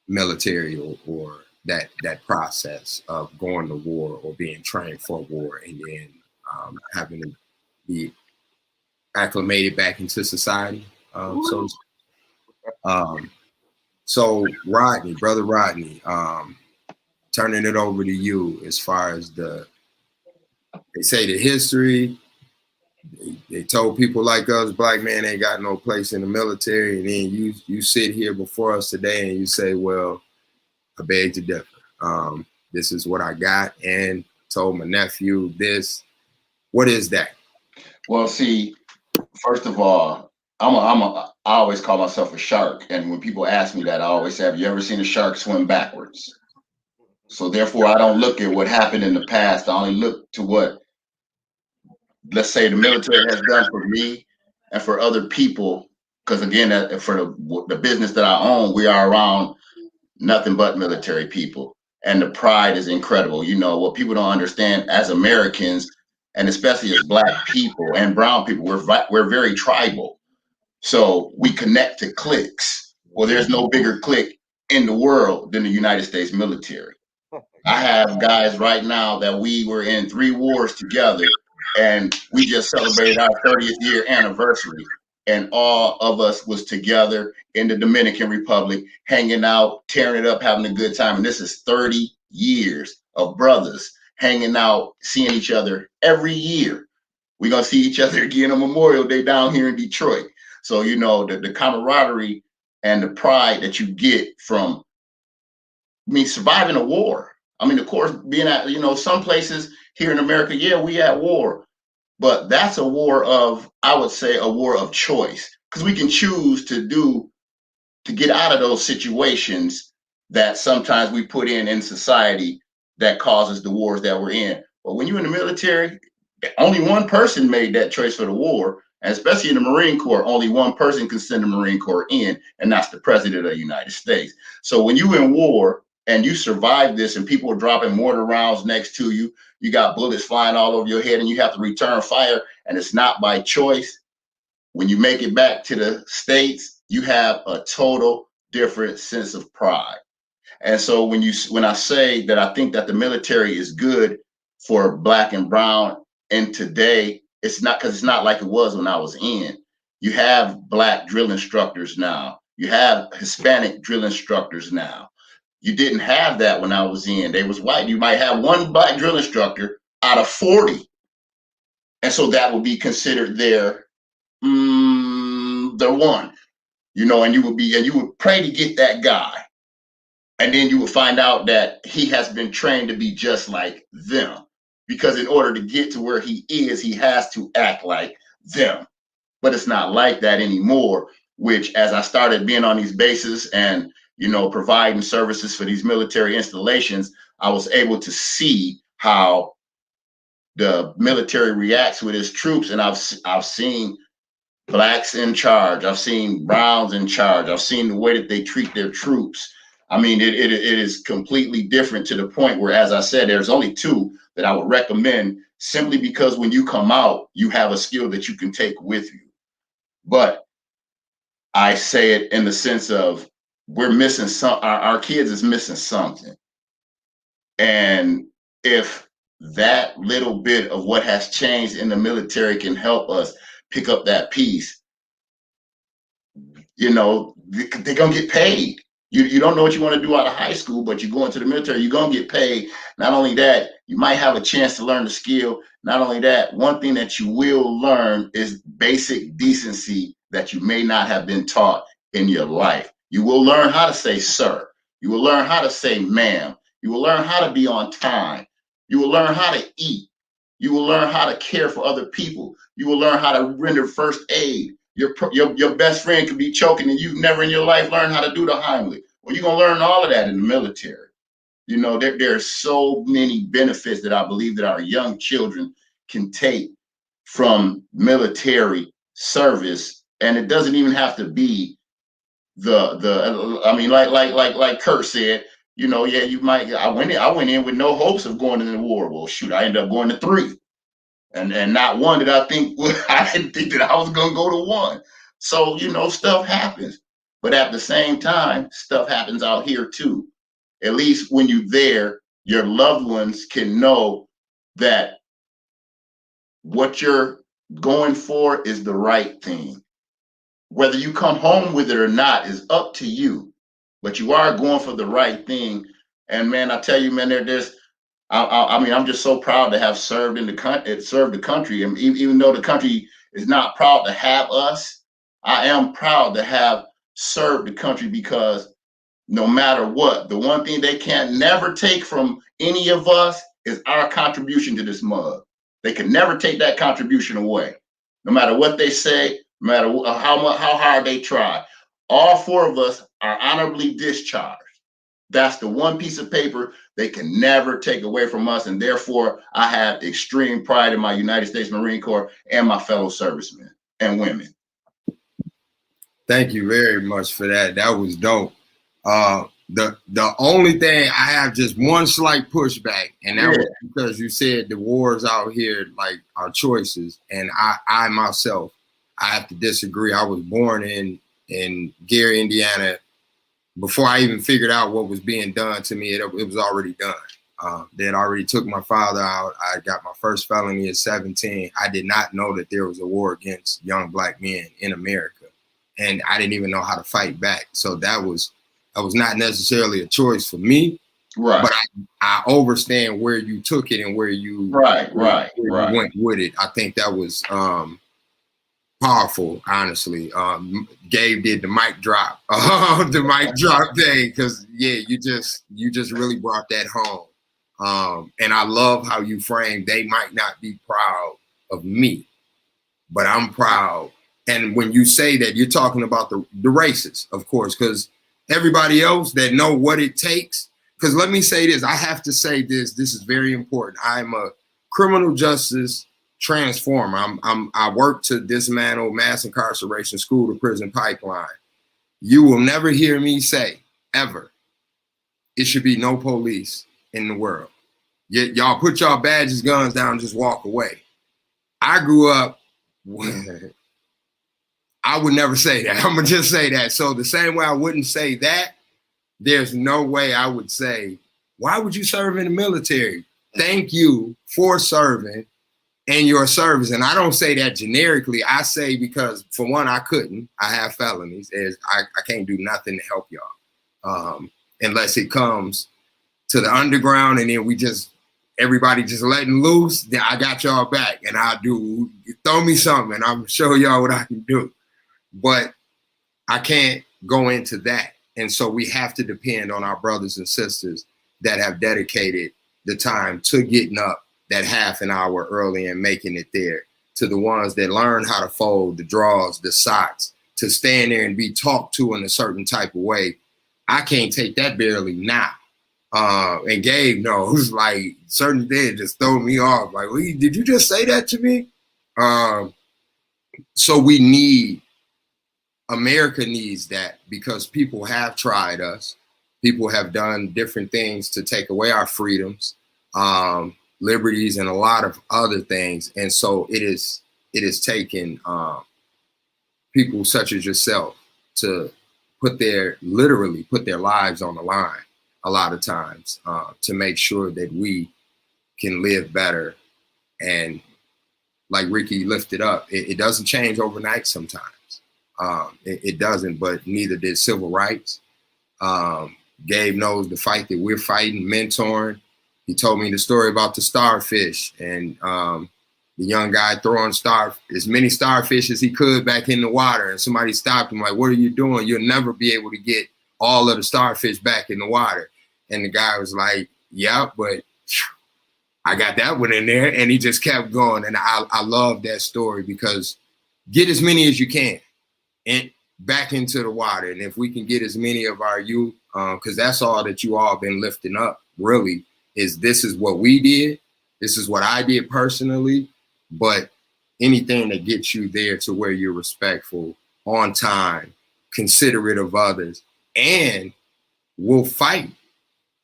military or that process of going to war or being trained for war, and then having to be acclimated back into society. So Rodney, Brother Rodney, turning it over to you as far as they say the history. They told people like us, black men ain't got no place in the military, and then you sit here before us today and you say, well, I beg to differ. This is what I got, and told my nephew this. What is that? Well, see, first of all, I always call myself a shark. And when people ask me that, I always say, have you ever seen a shark swim backwards? So therefore, I don't look at what happened in the past. I only look to what, let's say, the military has done for me and for other people. Because again, for the business that I own, we are around nothing but military people. And the pride is incredible. You know, what people don't understand as Americans, and especially as black people and brown people, we're very tribal. So we connect to cliques. Well, there's no bigger clique in the world than the United States military. I have guys right now that we were in 3 wars together, and we just celebrated our 30th year anniversary. And all of us was together in the Dominican Republic, hanging out, tearing it up, having a good time. And this is 30 years of brothers hanging out, seeing each other every year. We're going to see each other again on Memorial Day down here in Detroit. So, you know, the camaraderie and the pride that you get from, surviving a war. I mean, of course, being at, some places here in America, yeah, we at war. But that's a war of, I would say, a war of choice. Because we can choose to get out of those situations that sometimes we put in society that causes the wars that we're in. But when you're in the military, only one person made that choice for the war, And especially in the Marine Corps, only one person can send the Marine Corps in, and that's the President of the United States. So when you're in war and you survive this and people are dropping mortar rounds next to you, you got bullets flying all over your head and you have to return fire, and it's not by choice. When you make it back to the States, you have a total different sense of pride. And so when I say that I think that the military is good for Black and brown, and today, it's not, because it's not like it was when I was in. You have Black drill instructors now. You have Hispanic drill instructors now. You didn't have that when I was in. They was white. You might have one Black drill instructor out of 40. And so that would be considered their one, and you would pray to get that guy. And then you will find out that he has been trained to be just like them, because in order to get to where he is, he has to act like them. But it's not like that anymore, which, as I started being on these bases and, providing services for these military installations, I was able to see how the military reacts with its troops. And I've seen Blacks in charge. I've seen browns in charge. I've seen the way that they treat their troops. I mean, it is completely different, to the point where, as I said, there's only two that I would recommend, simply because when you come out, you have a skill that you can take with you. But I say it in the sense of, we're missing our kids is missing something. And if that little bit of what has changed in the military can help us pick up that piece, they're gonna get paid. You don't know what you want to do out of high school, but you go into the military, you're going to get paid. Not only that, you might have a chance to learn the skill. Not only that, one thing that you will learn is basic decency that you may not have been taught in your life. You will learn how to say sir. You will learn how to say ma'am. You will learn how to be on time. You will learn how to eat. You will learn how to care for other people. You will learn how to render first aid. Your best friend could be choking and you've never in your life learned how to do the Heimlich. Well, you're going to learn all of that in the military. There are so many benefits that I believe that our young children can take from military service. And it doesn't even have to be like Kurt said, you might, I went in with no hopes of going into the war. Well, shoot, I ended up going to 3. And not one did I didn't think that I was going to go to 1. So, stuff happens. But at the same time, stuff happens out here too. At least when you're there, your loved ones can know that what you're going for is the right thing. Whether you come home with it or not is up to you. But you are going for the right thing. And man, I tell you, man, I'm just so proud to have served the country. And even though the country is not proud to have us, I am proud to have served the country, because no matter what, the one thing they can never take from any of us is our contribution to this mug. They can never take that contribution away, no matter what they say, no matter how hard they try. All 4 of us are honorably discharged. That's the one piece of paper they can never take away from us. And therefore, I have extreme pride in my United States Marine Corps and my fellow servicemen and women. Thank you very much for that. That was dope. The only thing I have just one slight pushback, and that was because you said the wars out here, like, are choices. And I myself, I have to disagree. I was born in Gary, Indiana. Before I even figured out what was being done to me, it was already done. They had already took my father out. I got my first felony at 17. I did not know that there was a war against young Black men in America. And I didn't even know how to fight back. So that was not necessarily a choice for me. Right. But I understand where you took it and where you went with it. I think that was powerful, honestly. Gabe did the mic drop, thing, because you just really brought that home. And I love how you framed, they might not be proud of me, but I'm proud. And when you say that, you're talking about the races, of course, because everybody else that know what it takes. Because let me say this, I have to say this is very important. I'm a criminal justice transformer. I work to dismantle mass incarceration, school to prison pipeline. You will never hear me say ever, it should be no police in the world. Y'all put y'all badges, guns down, and just walk away. I grew up, I would never say that. I'm gonna just say that. So the same way I wouldn't say that, there's no way I would say, why would you serve in the military? Thank you for serving and your service. And I don't say that generically. I say because, for one, I couldn't. I have felonies. I can't do nothing to help y'all unless it comes to the underground and then everybody just letting loose. Then I got y'all back and I'll do, throw me something and I'll show y'all what I can do. But I can't go into that. And so we have to depend on our brothers and sisters that have dedicated the time to getting up that half an hour early and making it there, to the ones that learn how to fold the drawers, the socks, to stand there and be talked to in a certain type of way. I can't take that barely now. And Gabe knows, like, certain things just throw me off. Like, did you just say that to me? So America needs that, because people have tried us. People have done different things to take away our freedoms, liberties, and a lot of other things. And so it is taken people such as yourself to literally put their lives on the line a lot of times to make sure that we can live better. And like Ricky lifted up, it doesn't change overnight sometimes. It doesn't, but neither did civil rights. Gabe knows the fight that we're fighting, mentoring. He told me the story about the starfish and the young guy throwing as many starfish as he could back in the water. And somebody stopped him like, what are you doing? You'll never be able to get all of the starfish back in the water. And the guy was like, yeah, but I got that one in there. And he just kept going. And I love that story, because get as many as you can and back into the water. And if we can get as many of our youth, because that's all that you all been lifting up, really, this is what we did. This is what I did personally. But anything that gets you there to where you're respectful, on time, considerate of others, and will fight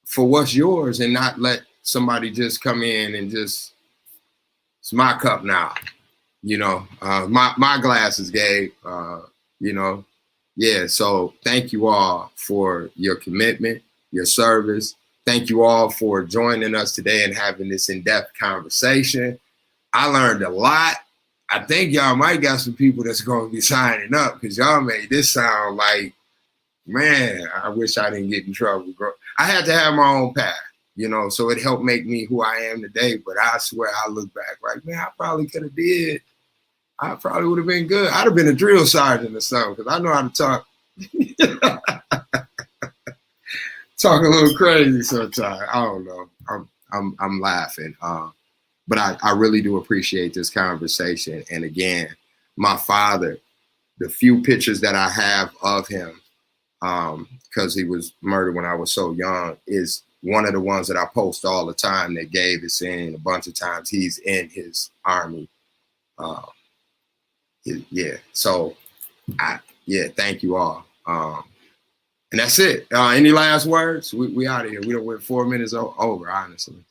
for what's yours and not let somebody just come in and just, it's my cup now, my glasses, Gabe, Yeah, so thank you all for your commitment, your service. Thank you all for joining us today and having this in-depth conversation. I learned a lot. I think y'all might got some people that's going to be signing up, because y'all made this sound like, man, I wish I didn't get in trouble. I had to have my own path, so it helped make me who I am today. But I swear I look back like, man, I probably could have did. I probably would have been good. I'd have been a drill sergeant or something, because I know how to talk. Talk a little crazy sometimes. I don't know. I'm laughing. But I really do appreciate this conversation. And again, my father, the few pictures that I have of him, because he was murdered when I was so young, is one of the ones that I post all the time that Gabe is seeing a bunch of times. He's in his army. Yeah. So, thank you all. And that's it. Any last words? We out of here. We don't went 4 minutes over, honestly.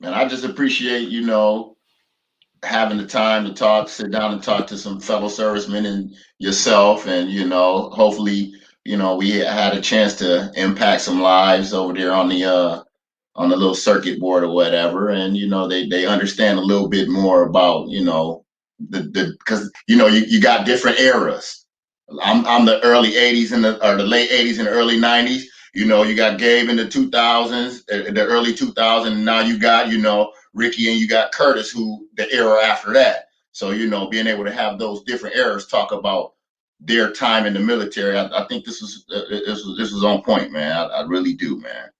Man, I just appreciate, having the time to talk, sit down and talk to some fellow servicemen and yourself. And, hopefully, we had a chance to impact some lives over there on the little circuit board or whatever. And, they understand a little bit more about, because, you got different eras. I'm the early 80s or the late 80s and the early 90s. You got Gabe in the 2000s, the early 2000s, and now you got, Ricky, and you got Curtis, who the era after that. So, being able to have those different eras talk about their time in the military, I think this was on point, man. I really do, man.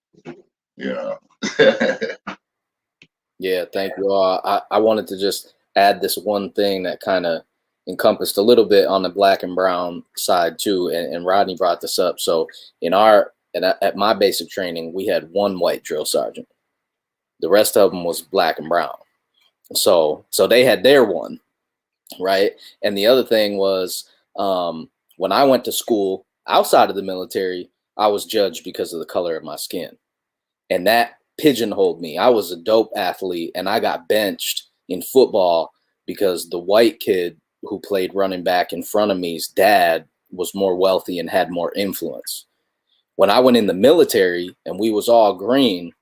Yeah, thank you all. I wanted to just add this one thing that kind of encompassed a little bit on the black and brown side too, and Rodney brought this up. So at my basic training, we had one white drill sergeant. The rest of them was black and brown. So they had their one, right? And the other thing was, when I went to school outside of the military, I was judged because of the color of my skin. And that pigeonholed me. I was a dope athlete, and I got benched in football because the white kid who played running back in front of me's dad was more wealthy and had more influence. When I went in the military and we was all green,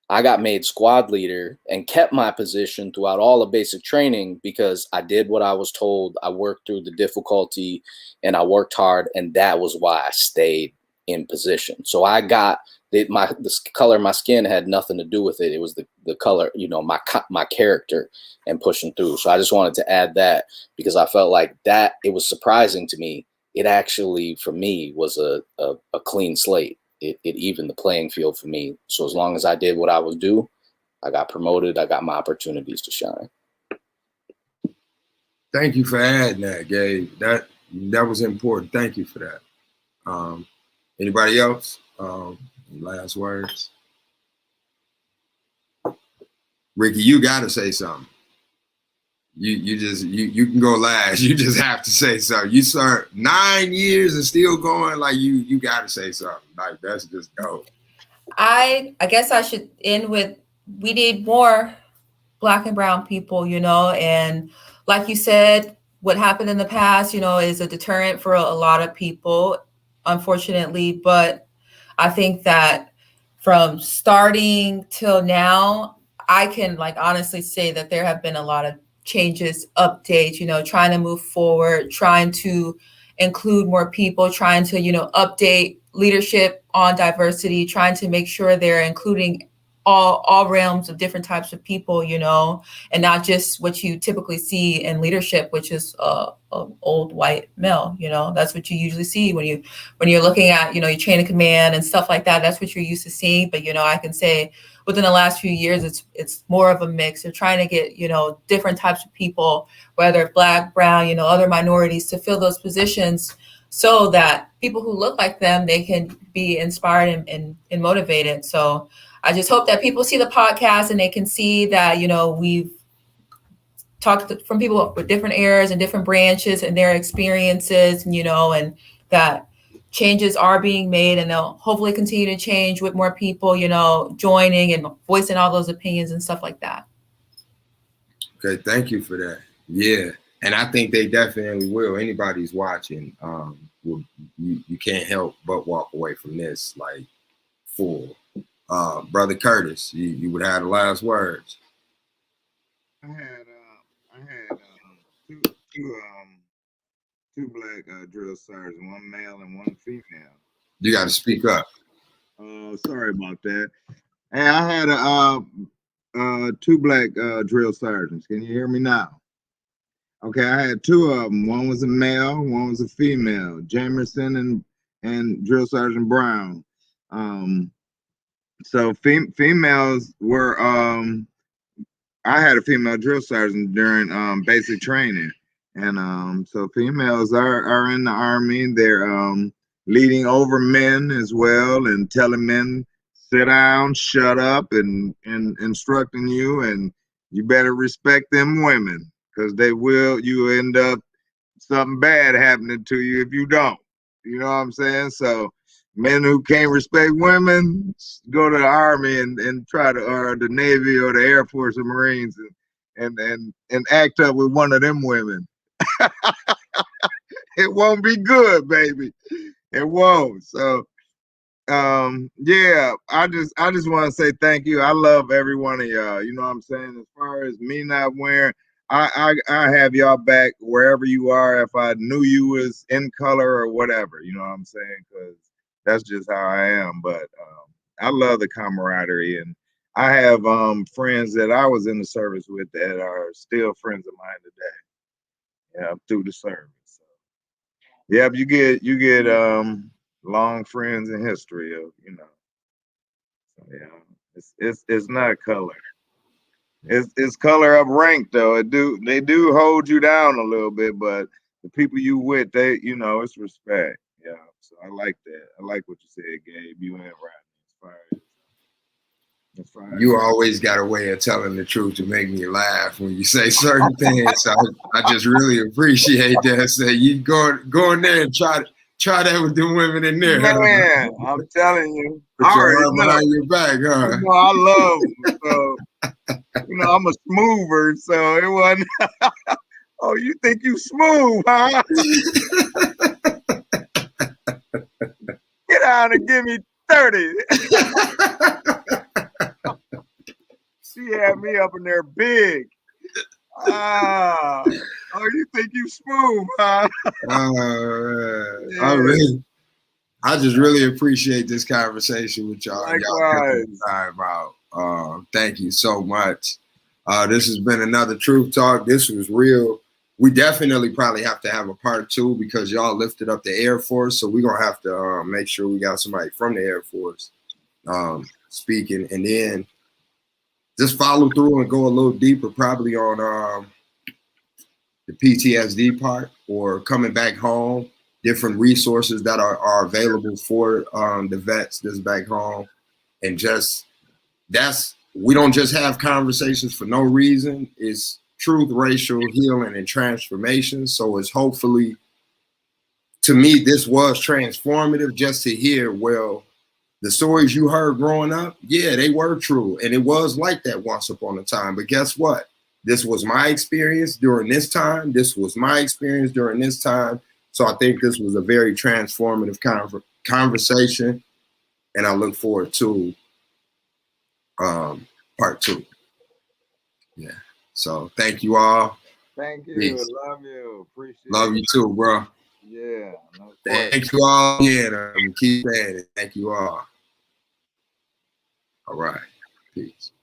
I got made squad leader and kept my position throughout all of basic training because I did what I was told. I worked through the difficulty and I worked hard, and that was why I stayed in position. So I got the color of my skin had nothing to do with it. It was the color, my character and pushing through. So I just wanted to add that because I felt like that it was surprising to me. It actually, for me, was a clean slate. It evened the playing field for me. So as long as I did what I was due, I got promoted. I got my opportunities to shine. Thank you for adding that, Gabe. That was important. Thank you for that. Anybody else? Last words. Ricky, you got to say something. You can go last. You just have to say something. You served 9 years and still going. Like you got to say something. Like that's just dope. I guess I should end with, we need more Black and brown people, and like you said, what happened in the past, is a deterrent for a lot of people, unfortunately. But I think that from starting till now, I can honestly say that there have been a lot of changes, updates, trying to move forward, trying to include more people, trying to, update leadership on diversity, trying to make sure they're including all realms of different types of people, and not just what you typically see in leadership, which is a old white male. That's what you usually see when you're looking at, your chain of command and stuff like that. That's what you're used to seeing. But I can say within the last few years, it's more of a mix. They're trying to get different types of people, whether Black, brown, other minorities, to fill those positions, so that people who look like them, they can be inspired and motivated. So I just hope that people see the podcast and they can see that, we've talked from people with different eras and different branches and their experiences, and that changes are being made, and they'll hopefully continue to change with more people, joining and voicing all those opinions and stuff like that. Okay, thank you for that. Yeah, and I think they definitely will. Anybody's watching, you can't help but walk away from this full. Brother Curtis, you would have the last words. I had two Black drill sergeants, one male and one female. You got to speak up. Sorry about that. Hey, I had two Black drill sergeants. Can you hear me now? Okay, I had two of them. One was a male, one was a female. Jamerson and Drill Sergeant Brown. So females were I had a female drill sergeant during basic training, and so females are in the Army. They're leading over men as well, and telling men sit down, shut up, and instructing you, and you better respect them women, because you end up something bad happening to you if you don't. You know what I'm saying? So men who can't respect women, go to the Army and try to, or the Navy or the Air Force or Marines, and act up with one of them women. It won't be good, baby. It won't. So yeah, I just want to say thank you. I love every one of y'all. You know what I'm saying? As far as me not wearing, I have y'all back wherever you are. If I knew you was in color or whatever, you know what I'm saying? Because that's just how I am. But I love the camaraderie, and I have friends that I was in the service with that are still friends of mine today. Yeah, through the service. So, yeah, you get long friends in history of, So yeah, it's not color. It's color of rank though. They do hold you down a little bit, but the people you with, it's respect. Yeah. So I like that. I like what you said, Gabe. You ain't right as far You always got a way of telling the truth to make me laugh when you say certain things. So I just really appreciate that. So you go in there and try that with the women in there. Man, I'm telling you. Put I your already arm know. behind your back, huh? You know, I love them. So, I'm a smoother, so it wasn't. Oh, you think you smooth, huh? Get out and give me 30. She had me up in there big. Oh, you think you smooth, huh? I just really appreciate this conversation with y'all. Likewise. Y'all taking the time out. Thank you so much. This has been another Truth Talk. This was real. We definitely probably have to have a part 2 because y'all lifted up the Air Force. So we're going to have to make sure we got somebody from the Air Force speaking, and then just follow through and go a little deeper probably on the PTSD part or coming back home, different resources that are available for the vets that's back home. And we don't just have conversations for no reason. It's truth, racial healing, and transformation. So it's hopefully, to me, this was transformative just to hear, well, the stories you heard growing up, yeah, they were true. And it was like that once upon a time. But guess what? This was my experience during this time. This was my experience during this time. So I think this was a very transformative conversation. And I look forward to part 2. Yeah. So thank you all. Thank you. Peace. Love you. Appreciate it. Love you too, bro. Yeah. No Thank you all again. Keep saying it. Thank you all. All right. Peace.